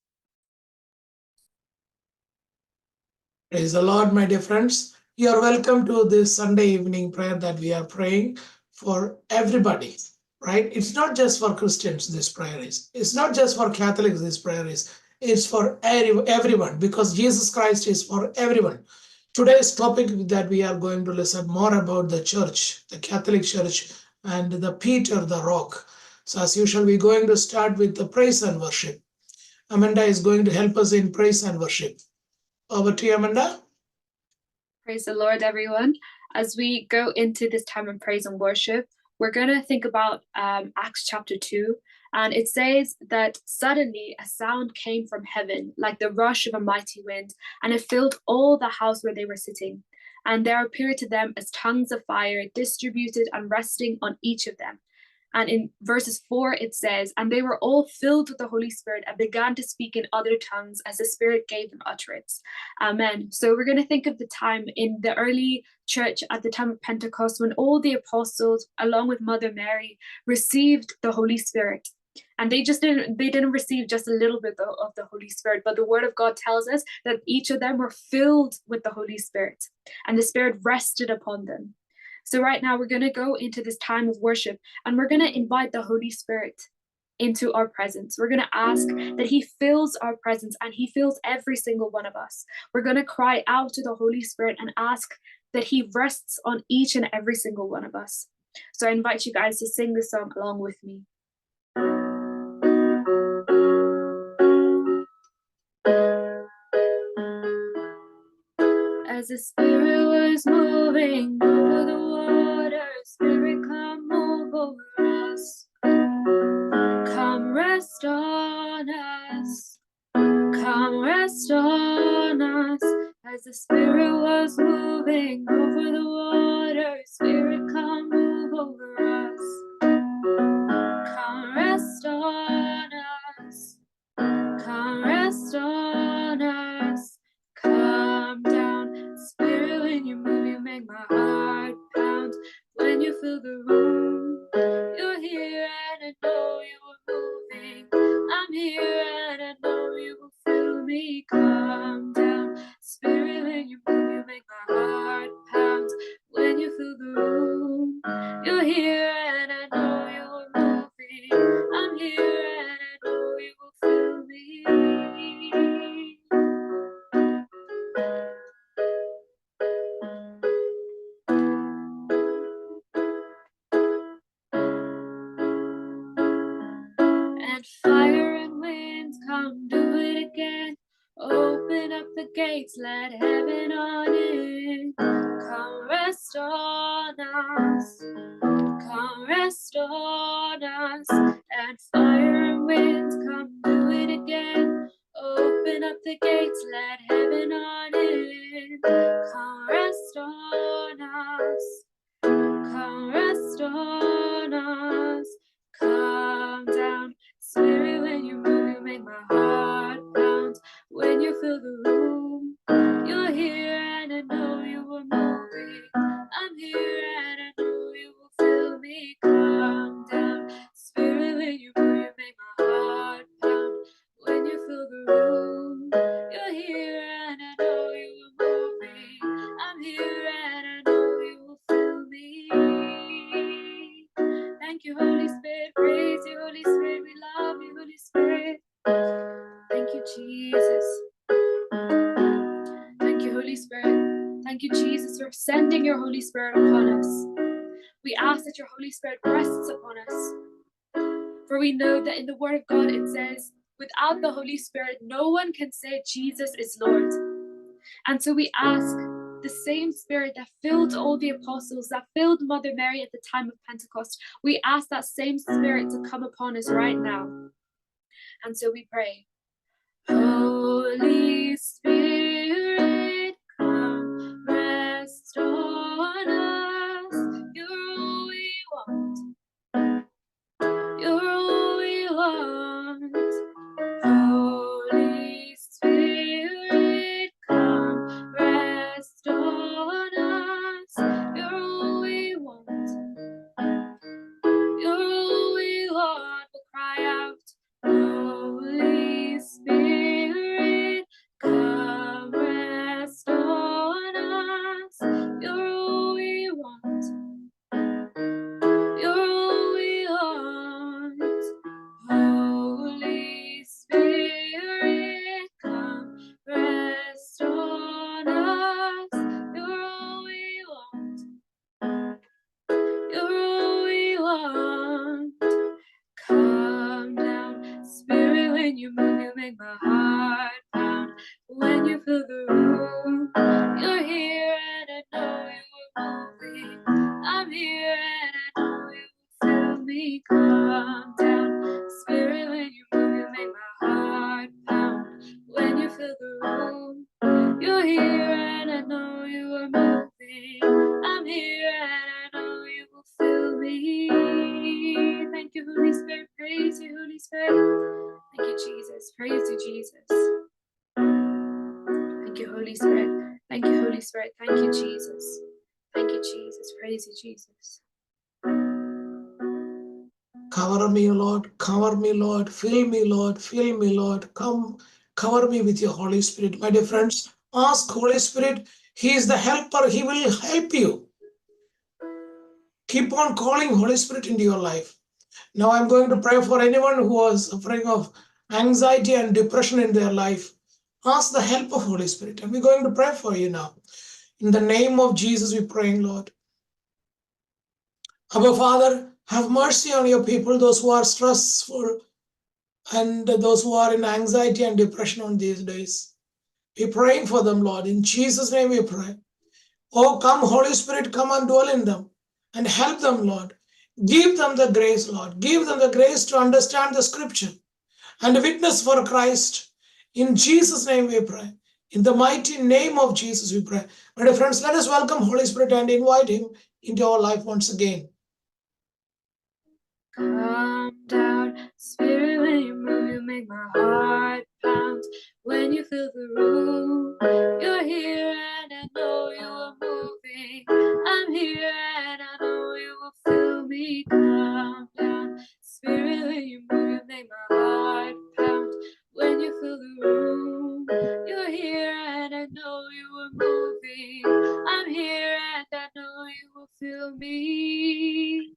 Praise the Lord, my dear friends. You are welcome to this Sunday evening prayer that we are praying for everybody, right? It's not just for Christians, this prayer is. It's not just for Catholics, this prayer is. It's for everyone because Jesus Christ is for everyone. Today's topic that we are going to listen more about the church, the Catholic Church, and the Peter the Rock. So, as usual, we're going to start with the praise and worship. Amanda is going to help us in praise and worship. Over to you, Amanda. Praise the Lord, everyone. As we go into this time of praise and worship, we're going to think about Acts chapter 2. And it says that suddenly a sound came from heaven, like the rush of a mighty wind, and it filled all the house where they were sitting. And there appeared to them as tongues of fire, distributed and resting on each of them. And in verses 4, it says, and they were all filled with the Holy Spirit and began to speak in other tongues as the Spirit gave them utterance. Amen. So we're going to think of the time in the early church at the time of Pentecost when all the apostles, along with Mother Mary, received the Holy Spirit. And they didn't receive just a little bit of the Holy Spirit, but the Word of God tells us that each of them were filled with the Holy Spirit, and the Spirit rested upon them. So right now we're going to go into this time of worship, and we're going to invite the Holy Spirit into our presence. We're going to ask that He fills our presence, and He fills every single one of us. We're going to cry out to the Holy Spirit and ask that He rests on each and every single one of us. So I invite you guys to sing this song along with me. As the Spirit was moving over the water, Spirit, come move over us. Come rest on us. Come rest on us. As the Spirit was moving over the water, Spirit, come move over us. Come rest on us. Come rest on us. Come down. Spirit, when you move, you make my heart pound. When you fill the room, you're here and I know you are moving. the gates, let heaven on in. Come rest on us. Come rest on us. And fire and wind, come do it again. Open up the gates, let heaven on in. Come rest on us. Come rest on us. Come down. Spirit, when you move, you make my heart pound. When you fill the room, you're here and I know you are moving. I'm here and I know you will fill me. Come down. Spirit, when you move, you make my heart pound. When you fill the room, you're here and I know you are moving. I'm here and I know you will fill me. Thank you, Holy Spirit. Praise you, Holy Spirit. We love you, Holy Spirit. Thank you, Jesus. Thank you, Holy Spirit. Thank you, Jesus, for sending your Holy Spirit upon us. We ask that your Holy Spirit rests upon us. For we know that in the Word of God it says, without the Holy Spirit, no one can say Jesus is Lord. And so we ask the same Spirit that filled all the apostles, that filled Mother Mary at the time of Pentecost, we ask that same Spirit to come upon us right now. And so we pray, Holy Spirit, come rest on us. You're all we want. You're all we want. Holy Spirit, come rest on us. You're all we want. You're all we want. We'll cry out, Holy Spirit, come rest on us. You're all we want. You're all we want. Holy Spirit, come rest on us. You're all we want. You're all we want. Come down, Spirit, when you move, you make my heart pound. When you fill the room, you're here and I know you are moving. I'm here and I know you will fill me. Come down, Spirit, when you move, you make my heart pound. When you fill the room, you're here and I know you are moving. I'm here and I know you will fill me. Thank you, Holy Spirit. Praise you, Holy Spirit. Thank you, Jesus. Praise you, Jesus. Thank you, Holy Spirit. Thank you, Holy Spirit. Thank you, Jesus. Thank you, Jesus. Praise you, Jesus. Cover me, Lord. Cover me, Lord. Fill me, Lord. Fill me, Lord. Come, cover me with your Holy Spirit. My dear friends, ask Holy Spirit. He is the helper. He will help you. Keep on calling Holy Spirit into your life. Now I'm going to pray for anyone who was suffering of anxiety and depression in their life. Ask the help of Holy Spirit. And we're going to pray for you now. In the name of Jesus, we're praying, Lord. Our Father, have mercy on your people, those who are stressful and those who are in anxiety and depression on these days. We're praying for them, Lord. In Jesus' name we pray. Oh, come, Holy Spirit, come and dwell in them and help them, Lord. Give them the grace, Lord. Give them the grace to understand the scripture and witness for Christ. In Jesus' name we pray. In the mighty name of Jesus we pray. My dear friends, let us welcome Holy Spirit and invite him into our life once again. Come down, Spirit, when you move, you make my heart pound. When you fill the room, you're here and I know you are moving. I'm here and I know you will fill me. Come down, Spirit, when you move, you make my heart pound. When you fill the room, you're here and I know you are moving. I'm here and I know you will fill me.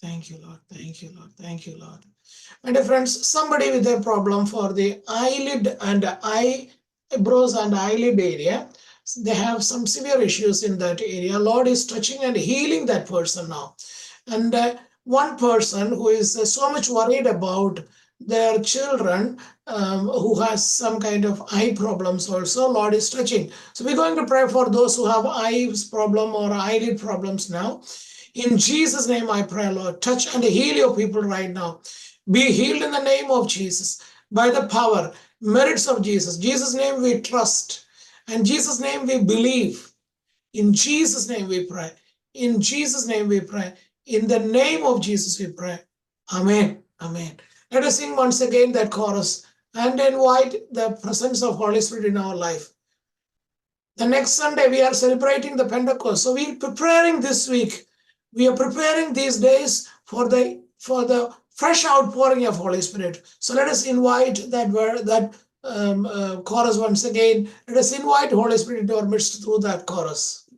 Thank you, Lord. Thank you, Lord. Thank you, Lord. My dear friends, somebody with a problem for the eyelid and eyebrows and eyelid area, they have some severe issues in that area. Lord is touching and healing that person now. And one person who is so much worried about their children who has some kind of eye problems also. Lord is touching. So we're going to pray for those who have eyes problem or eyelid problems now. In Jesus' name I pray, Lord, touch and heal your people right now. Be healed in the name of Jesus by the power, merits of Jesus. Jesus' name we trust. And Jesus' name we believe. In Jesus' name we pray. In Jesus' name we pray. In the name of Jesus we pray. Amen. Amen. Let us sing once again that chorus and invite the presence of Holy Spirit in our life. The next Sunday we are celebrating the Pentecost. So we are preparing this week. We are preparing these days for the fresh outpouring of Holy Spirit. So let us invite that chorus once again. Let us invite Holy Spirit into our midst through that chorus.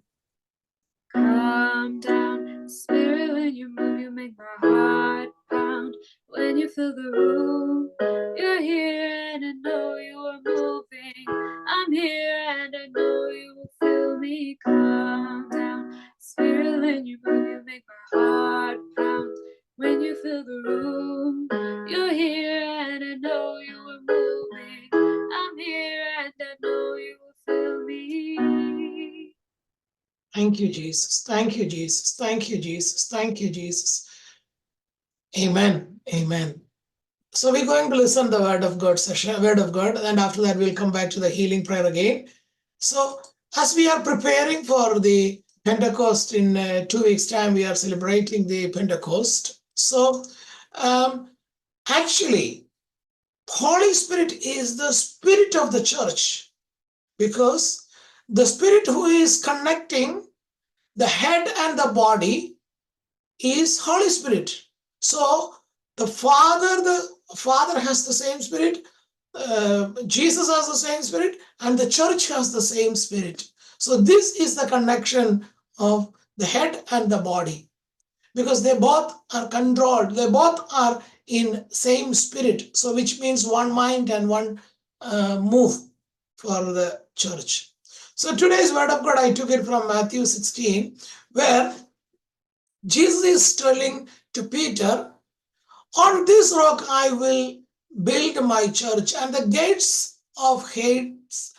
Come down, Spirit, when you move, you make my heart pound. When you fill the room, you're here and I know you are moving. I'm here and I know you will feel me. Come down, Spirit, when you move, you make my heart pound. When you fill the room, you're here and I know you are moving. I'm here and I know you will feel me. Thank you, Jesus. Thank you, Jesus. Thank you, Jesus. Thank you, Jesus. Amen. Amen. So we're going to listen the word of God session, word of God, and after that we'll come back to the healing prayer again. So as we are preparing for the Pentecost in 2 weeks' time, we are celebrating the Pentecost. So actually, Holy Spirit is the spirit of the church, because the spirit who is connecting the head and the body is Holy Spirit. So the Father has the same spirit, Jesus has the same spirit, and the church has the same spirit. So this is the connection of the head and the body, because they both are controlled, they both are in same spirit. So which means one mind and one move for the church. So today's word of God, I took it from Matthew 16, where Jesus is telling to Peter, on this rock I will build my church, and the gates of Hades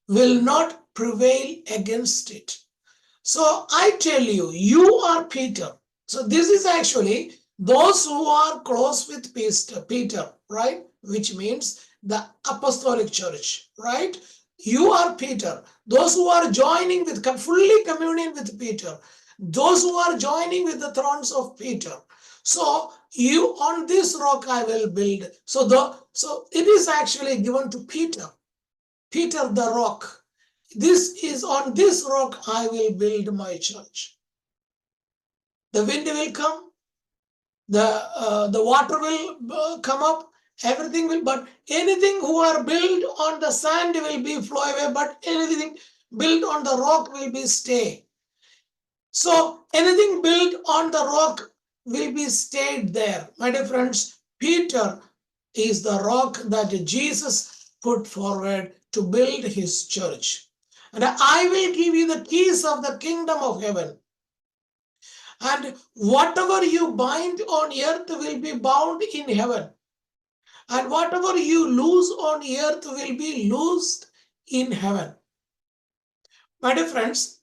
will not prevail against it. So I tell you, you are Peter. So this is actually those who are close with Peter, right? Which means the apostolic church, right? You are Peter. Those who are joining with, fully communion with Peter. Those who are joining with the thrones of Peter. So you, on this rock I will build. So it is actually given to Peter. Peter the rock. This is, on this rock I will build my church. The wind will come, the water will come up, everything will, but anything who are built on the sand will be flow away, but anything built on the rock will be stay. So anything built on the rock will be stayed there. My dear friends, Peter is the rock that Jesus put forward to build his church. And I will give you the keys of the kingdom of heaven. And whatever you bind on earth will be bound in heaven. And whatever you loose on earth will be loosed in heaven. My dear friends,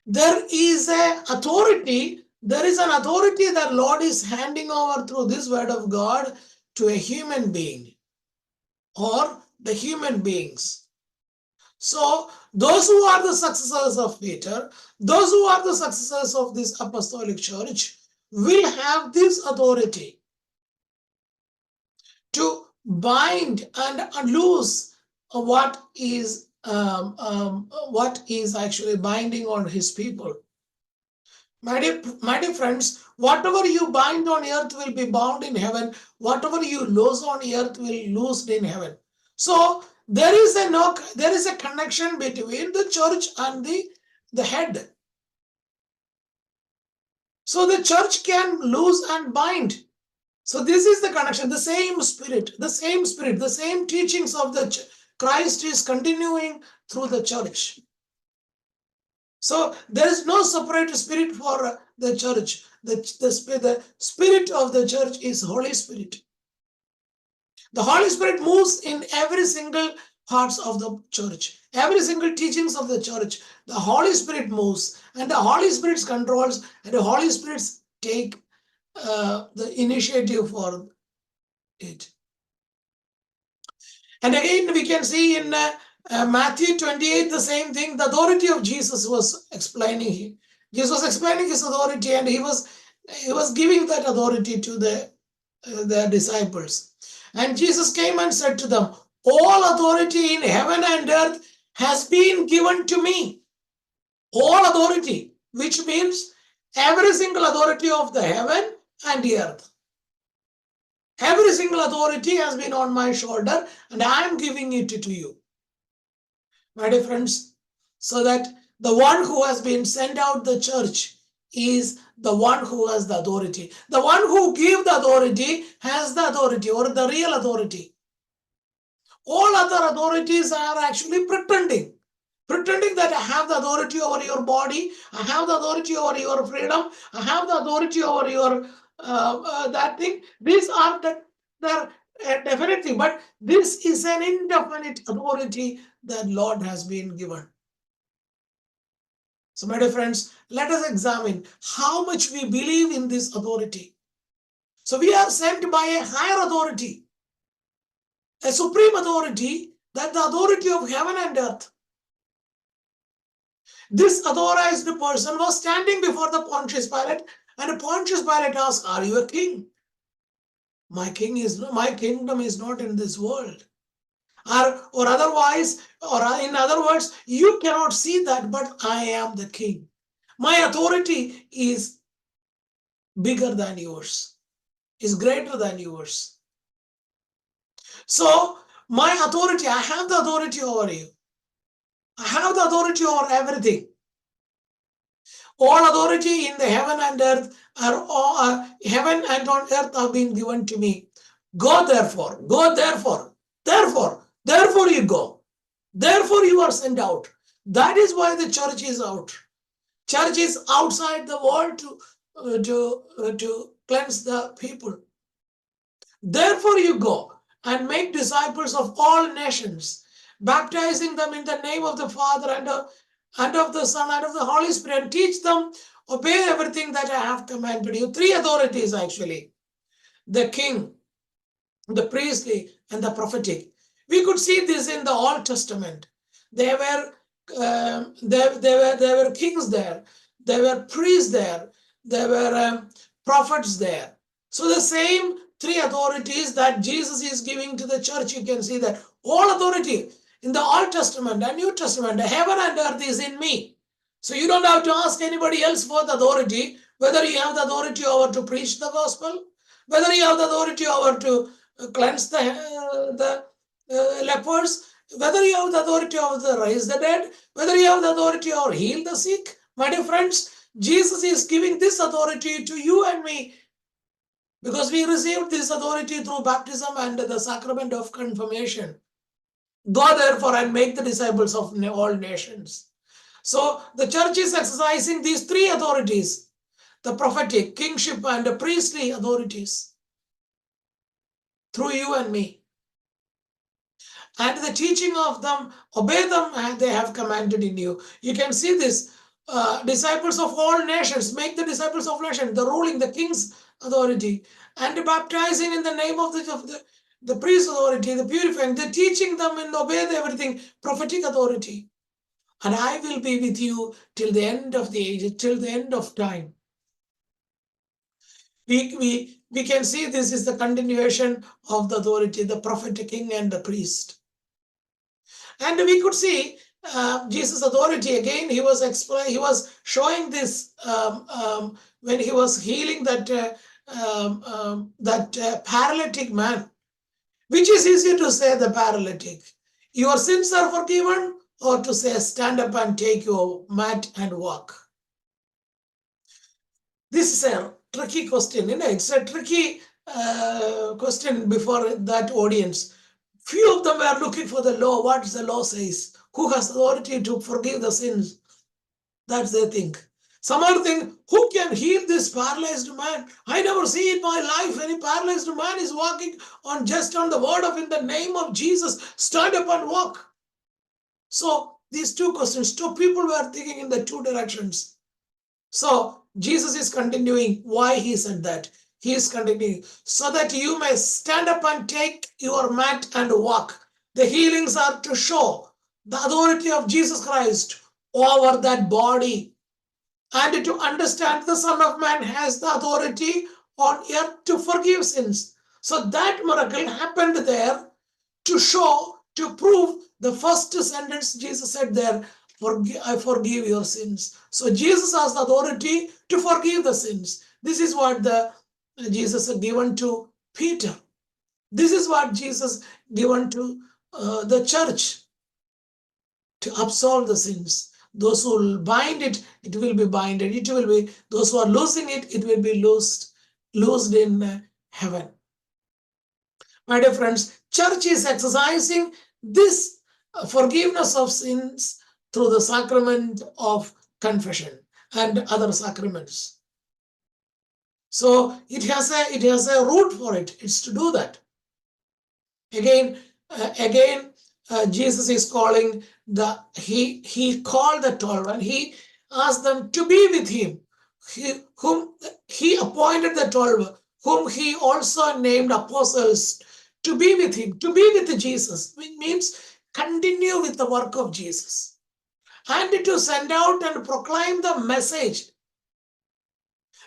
there is an authority that Lord is handing over through this word of God to a human being or the human beings. So those who are the successors of Peter, those who are the successors of this apostolic church will have this authority to bind and loose what is actually binding on his people. My dear friends, whatever you bind on earth will be bound in heaven. Whatever you loose on earth will be loosed in heaven. So there is a connection between the church and the head. So the church can loose and bind. So this is the connection, the same spirit, the same teachings of the Christ is continuing through the church. So there is no separate spirit for the church. The spirit of the church is Holy Spirit. The Holy Spirit moves in every single parts of the church, every single teachings of the church. The Holy Spirit moves, and the Holy Spirit controls, and the Holy Spirit take the initiative for it. And again, we can see in Matthew 28 the same thing. The authority of Jesus was explaining. Jesus was explaining his authority, and he was giving that authority to the disciples. And Jesus came and said to them, all authority in heaven and earth has been given to me. All authority, which means every single authority of the heaven and the earth. Every single authority has been on my shoulder, and I am giving it to you. My dear friends, so that the one who has been sent out the church is the one who has the authority. The one who gives the authority has the authority, or the real authority. All other authorities are actually pretending that I have the authority over your body, I have the authority over your freedom, I have the authority over your that thing. These are the definite thing, but this is an indefinite authority that Lord has been given. So, my dear friends, let us examine how much we believe in this authority. So, we are sent by a higher authority, a supreme authority, that the authority of heaven and earth. This authorized person was standing before the Pontius Pilate, and Pontius Pilate asked, are you a king? My kingdom is not in this world. Or otherwise, or in other words, you cannot see that, but I am the king. My authority is bigger than yours, is greater than yours. So my authority, I have the authority over you. I have the authority over everything. All authority in the heaven and earth heaven and on earth have been given to me. Go therefore, therefore you go. Therefore you are sent out. That is why the church is out. Church is outside the world to cleanse the people. Therefore you go and make disciples of all nations, baptizing them in the name of the Father and of the Son and of the Holy Spirit, and teach them, obey everything that I have commanded you. Three authorities actually: the king, the priestly, and the prophetic. We could see this in the Old Testament. There were kings there, there were priests there, there were prophets there. So the same three authorities that Jesus is giving to the church, you can see that all authority in the Old Testament and New Testament, heaven and earth is in me. So you don't have to ask anybody else for the authority, whether you have the authority over to preach the gospel, whether you have the authority over to cleanse the lepers, whether you have the authority over to raise the dead, whether you have the authority or heal the sick. My dear friends, Jesus is giving this authority to you and me, because we received this authority through baptism and the sacrament of confirmation. Go therefore and make the disciples of all nations. So the church is exercising these three authorities: the prophetic, kingship, and the priestly authorities through you and me. And the teaching of them, obey them, and they have commanded in you. You can see this, disciples of all nations, make the disciples of nations, the ruling, the king's authority, and baptizing in the name of the priest's authority, the purifying, the teaching them and obey everything, prophetic authority. And I will be with you till the end of the age, till the end of time. We can see this is the continuation of the authority, the prophet, king, and the priest. And we could see Jesus' authority again. He was showing this when he was healing that paralytic man. Which is easier to say, the paralytic, your sins are forgiven, or to say, stand up and take your mat and walk? This is a tricky question. It's a tricky question before that audience. Few of them were looking for the law. What the law says? Who has authority to forgive the sins? That's their thing. Some are thinking, who can heal this paralyzed man? I never see in my life any paralyzed man is walking on just on the word of in the name of Jesus, stand up and walk. So these two questions, two people were thinking in the two directions. So Jesus is continuing why he said that. He is continuing so that you may stand up and take your mat and walk. The healings are to show the authority of Jesus Christ over that body, and to understand the Son of Man has the authority on earth to forgive sins. So that miracle happened there to show, to prove the first sentence Jesus said there, I forgive your sins. So Jesus has the authority to forgive the sins. This is what Jesus had given to Peter. This is what Jesus given to the church, to absolve the sins. Those who will bind it, it will be binded. It will be, those who are losing it, it will be loosed in heaven. My dear friends, church is exercising this forgiveness of sins through the sacrament of confession and other sacraments. So it has a root for it. It's to do that. Again, Jesus is calling he called the 12 and he asked them to be with him. Whom he appointed the 12, whom he also named apostles, to be with him, to be with Jesus, which means continue with the work of Jesus, and to send out and proclaim the message,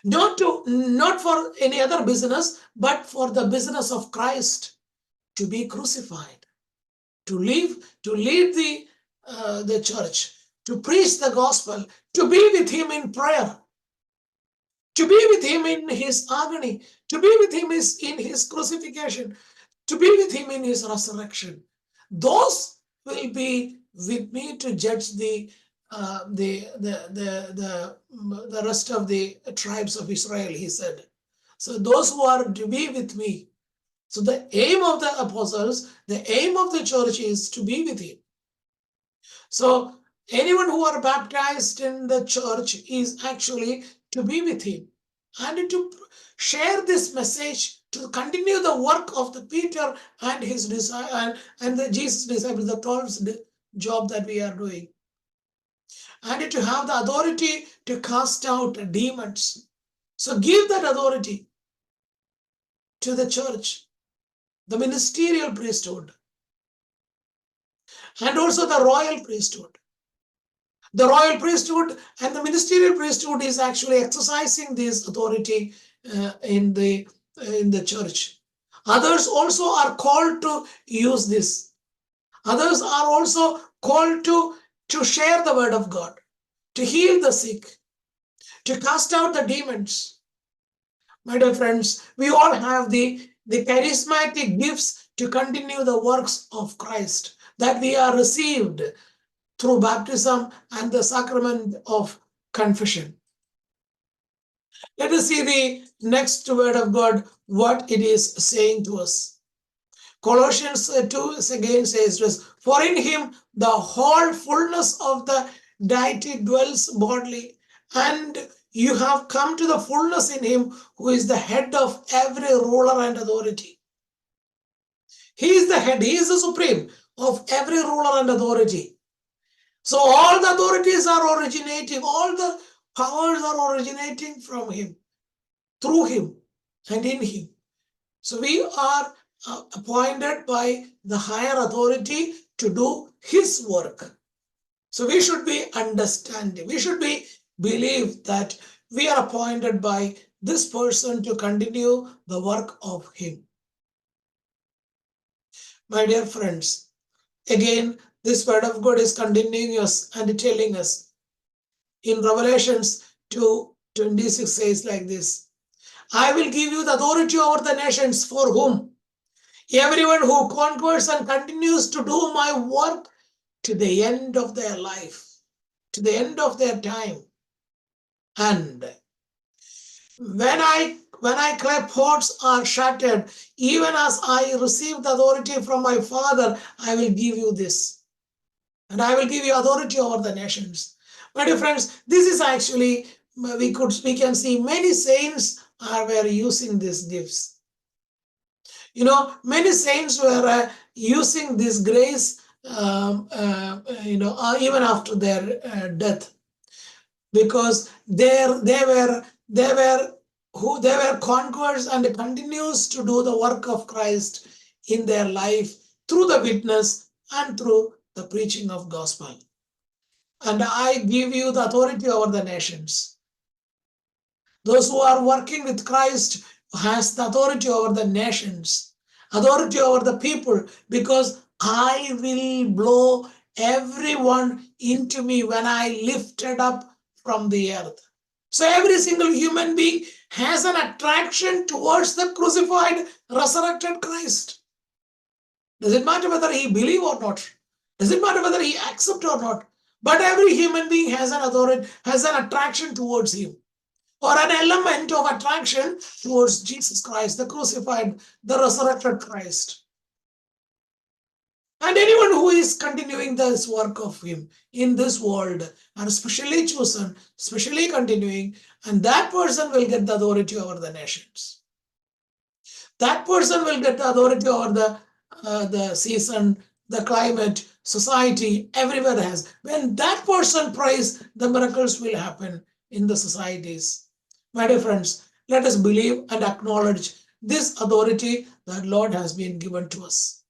not for any other business, but for the business of Christ, to be crucified, to lead the church, to preach the gospel, to be with him in prayer, to be with him in his agony, to be with him in his crucifixion, to be with him in his resurrection. Those will be with me to judge the rest of the tribes of Israel, he said. So those who are to be with me. So the aim of the apostles, the aim of the church is to be with him. So anyone who are baptized in the church is actually to be with him and to share this message, to continue the work of the Peter and his disciples and the Jesus disciples, the 12's job that we are doing, and to have the authority to cast out demons. So give that authority to the church, the ministerial priesthood, and also the royal priesthood. The royal priesthood and the ministerial priesthood is actually exercising this authority in the church. Others also are called to use this. Others are also called to share the word of God, to heal the sick, to cast out the demons. My dear friends, we all have the charismatic gifts to continue the works of Christ that we are received through baptism and the sacrament of confession. Let us see the next word of God, what it is saying to us. Colossians 2 again says to us, for in him the whole fullness of the deity dwells bodily, and you have come to the fullness in him who is the head of every ruler and authority. He is the head, he is the supreme of every ruler and authority. So all the authorities are originating, all the powers are originating from him, through him, and in him. So we are appointed by the higher authority to do his work. So we should be understanding, we should be believe that we are appointed by this person to continue the work of him. My dear friends, again, this word of God is continuing us and telling us in Revelations 2:26 says like this, I will give you the authority over the nations, for whom everyone who conquers and continues to do my work to the end of their life, to the end of their time. And when I clap pots are shattered, even as I received the authority from my Father, I will give you this. And I will give you authority over the nations. My dear friends, this is actually we can see many saints were using these gifts. Many saints were using this grace, even after their death, because they were conquerors and continues to do the work of Christ in their life through the witness and through the preaching of gospel. And I give you the authority over the nations. Those who are working with Christ has the authority over the nations, authority over the people, because I will blow everyone into me when I lifted up from the earth. So every single human being has an attraction towards the crucified, resurrected Christ. Does it matter whether he believe or not? Does it matter whether he accept or not? But every human being has an authority, has an attraction towards him, or an element of attraction towards Jesus Christ, the crucified, the resurrected Christ. And anyone who is continuing this work of him in this world and specially chosen, specially continuing, and that person will get the authority over the nations. That person will get the authority over the season, the climate, society, everywhere has. When that person prays, the miracles will happen in the societies. My dear friends, let us believe and acknowledge this authority that Lord has been given to us.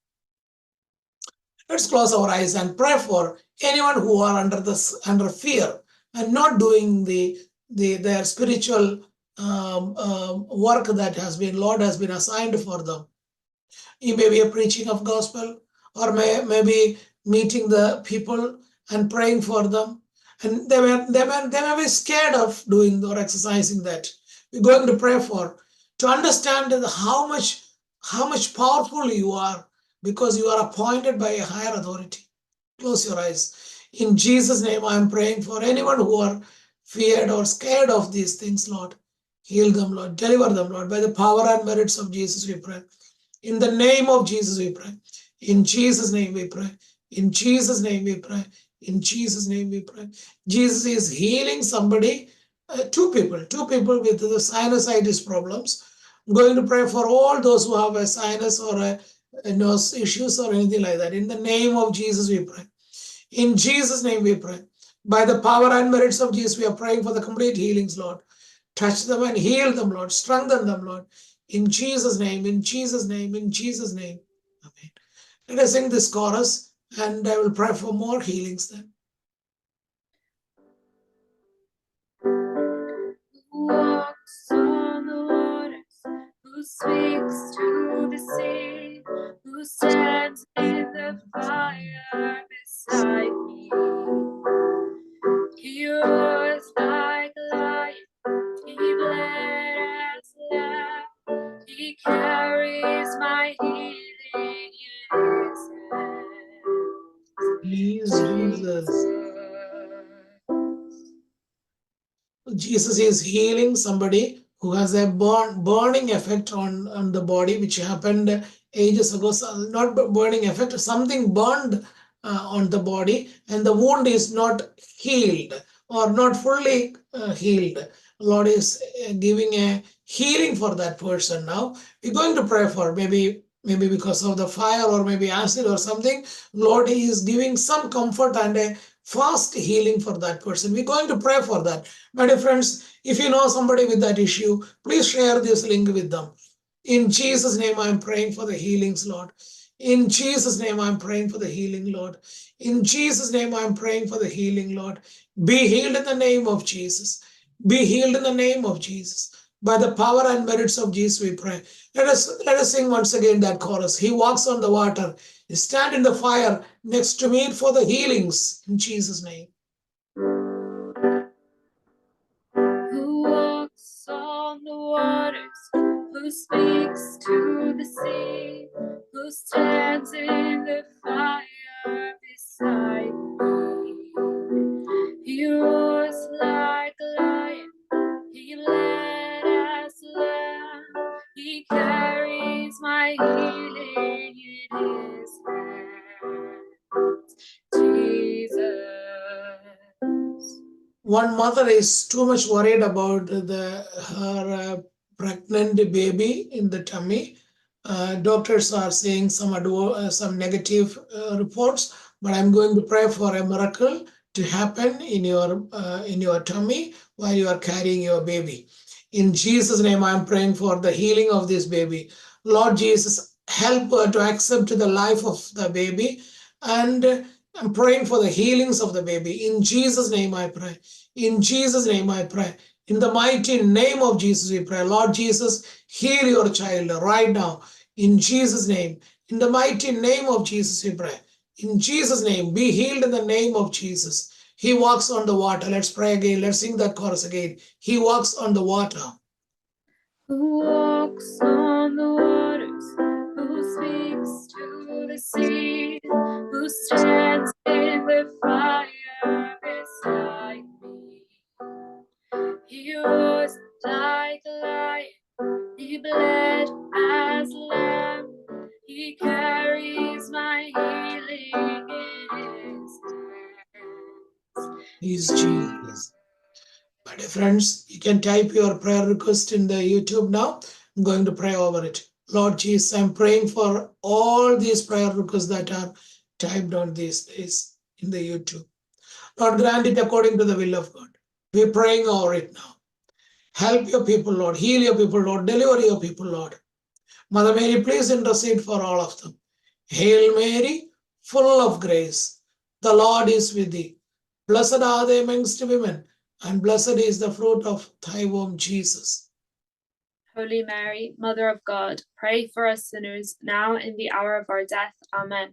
Let's close our eyes and pray for anyone who are under fear and not doing their spiritual work that Lord has been assigned for them. It may be a preaching of gospel, or maybe meeting the people and praying for them. And they may be scared of doing or exercising that. We're going to pray for, to understand how much powerful you are, because you are appointed by a higher authority. Close your eyes. In Jesus' name, I am praying for anyone who are feared or scared of these things, Lord. Heal them, Lord. Deliver them, Lord. By the power and merits of Jesus, we pray. In the name of Jesus, we pray. In Jesus' name, we pray. In Jesus' name, we pray. In Jesus' name, we pray. Jesus is healing somebody, two people with the sinusitis problems. I'm going to pray for all those who have a sinus or a nose issues or anything like that. In the name of Jesus, we pray. In Jesus' name, we pray. By the power and merits of Jesus, we are praying for the complete healings, Lord. Touch them and heal them, Lord. Strengthen them, Lord. In Jesus' name, in Jesus' name, in Jesus' name. Amen. Let us sing this chorus, and I will pray for more healings then. Who walks on the waters, who speaks to the sea, who stands in the fire beside me. He roars like a lion, he bled as lamb, he carries my healing in his hands. Please, Jesus. Jesus is healing somebody who has a burning effect on the body, which happened ages ago. So not burning effect, something burned on the body, and the wound is not healed or not fully healed. Lord is giving a healing for that person now. We're going to pray for maybe because of the fire or maybe acid or something. Lord is giving some comfort and a fast healing for that person. We're going to pray for that. My dear friends, if you know somebody with that issue, please share this link with them. In Jesus' name, I'm praying for the healings, Lord. In Jesus' name, I'm praying for the healing, Lord. In Jesus' name, I'm praying for the healing, Lord. Be healed in the name of Jesus. Be healed in the name of Jesus. By the power and merits of Jesus, we pray. Let us sing once again that chorus. He walks on the water. He stand in the fire next to me for the healings. In Jesus' name. Who walks on the waters, who speaks to the sea, who stands in the fire beside me. He roars like a lion, he bled as a lamb, he carries my healing in his hands. Jesus. one mother is too much worried about her pregnant baby in the tummy. Doctors are saying some negative reports, but I'm going to pray for a miracle to happen in your tummy while you are carrying your baby. In Jesus' name, I'm praying for the healing of this baby. Lord Jesus, help her to accept the life of the baby, and I'm praying for the healings of the baby. In Jesus' name, I pray. In Jesus' name, I pray. In the mighty name of Jesus, we pray. Lord Jesus, heal your child right now. In Jesus' name. In the mighty name of Jesus, we pray. In Jesus' name, be healed in the name of Jesus. He walks on the water. Let's pray again. Let's sing that chorus again. He walks on the water. Who walks on the waters, who speaks to the sea, who stands in the fire beside me. He was like a lion, he bled as lamb, he carries my healing in his hands. He's Jesus. My dear friends, you can type your prayer request in the YouTube now. I'm going to pray over it. Lord Jesus, I'm praying for all these prayer requests that are typed on these days in the YouTube. Lord, grant it according to the will of God. We're praying over it now. Help your people, Lord. Heal your people, Lord. Deliver your people, Lord. Mother Mary, please intercede for all of them. Hail Mary, full of grace. The Lord is with thee. Blessed are they amongst women, and blessed is the fruit of thy womb, Jesus. Holy Mary, Mother of God, pray for us sinners, now and in the hour of our death. Amen.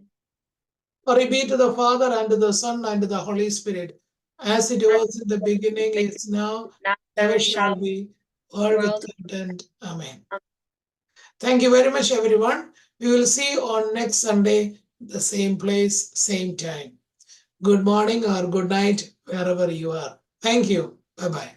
Glory be to the Father, and to the Son, and to the Holy Spirit, as it was in the beginning, is now, ever shall be, world without end. Amen. Thank you very much, everyone. We will see you on next Sunday, the same place, same time. Good morning or good night, wherever you are. Thank you. Bye-bye.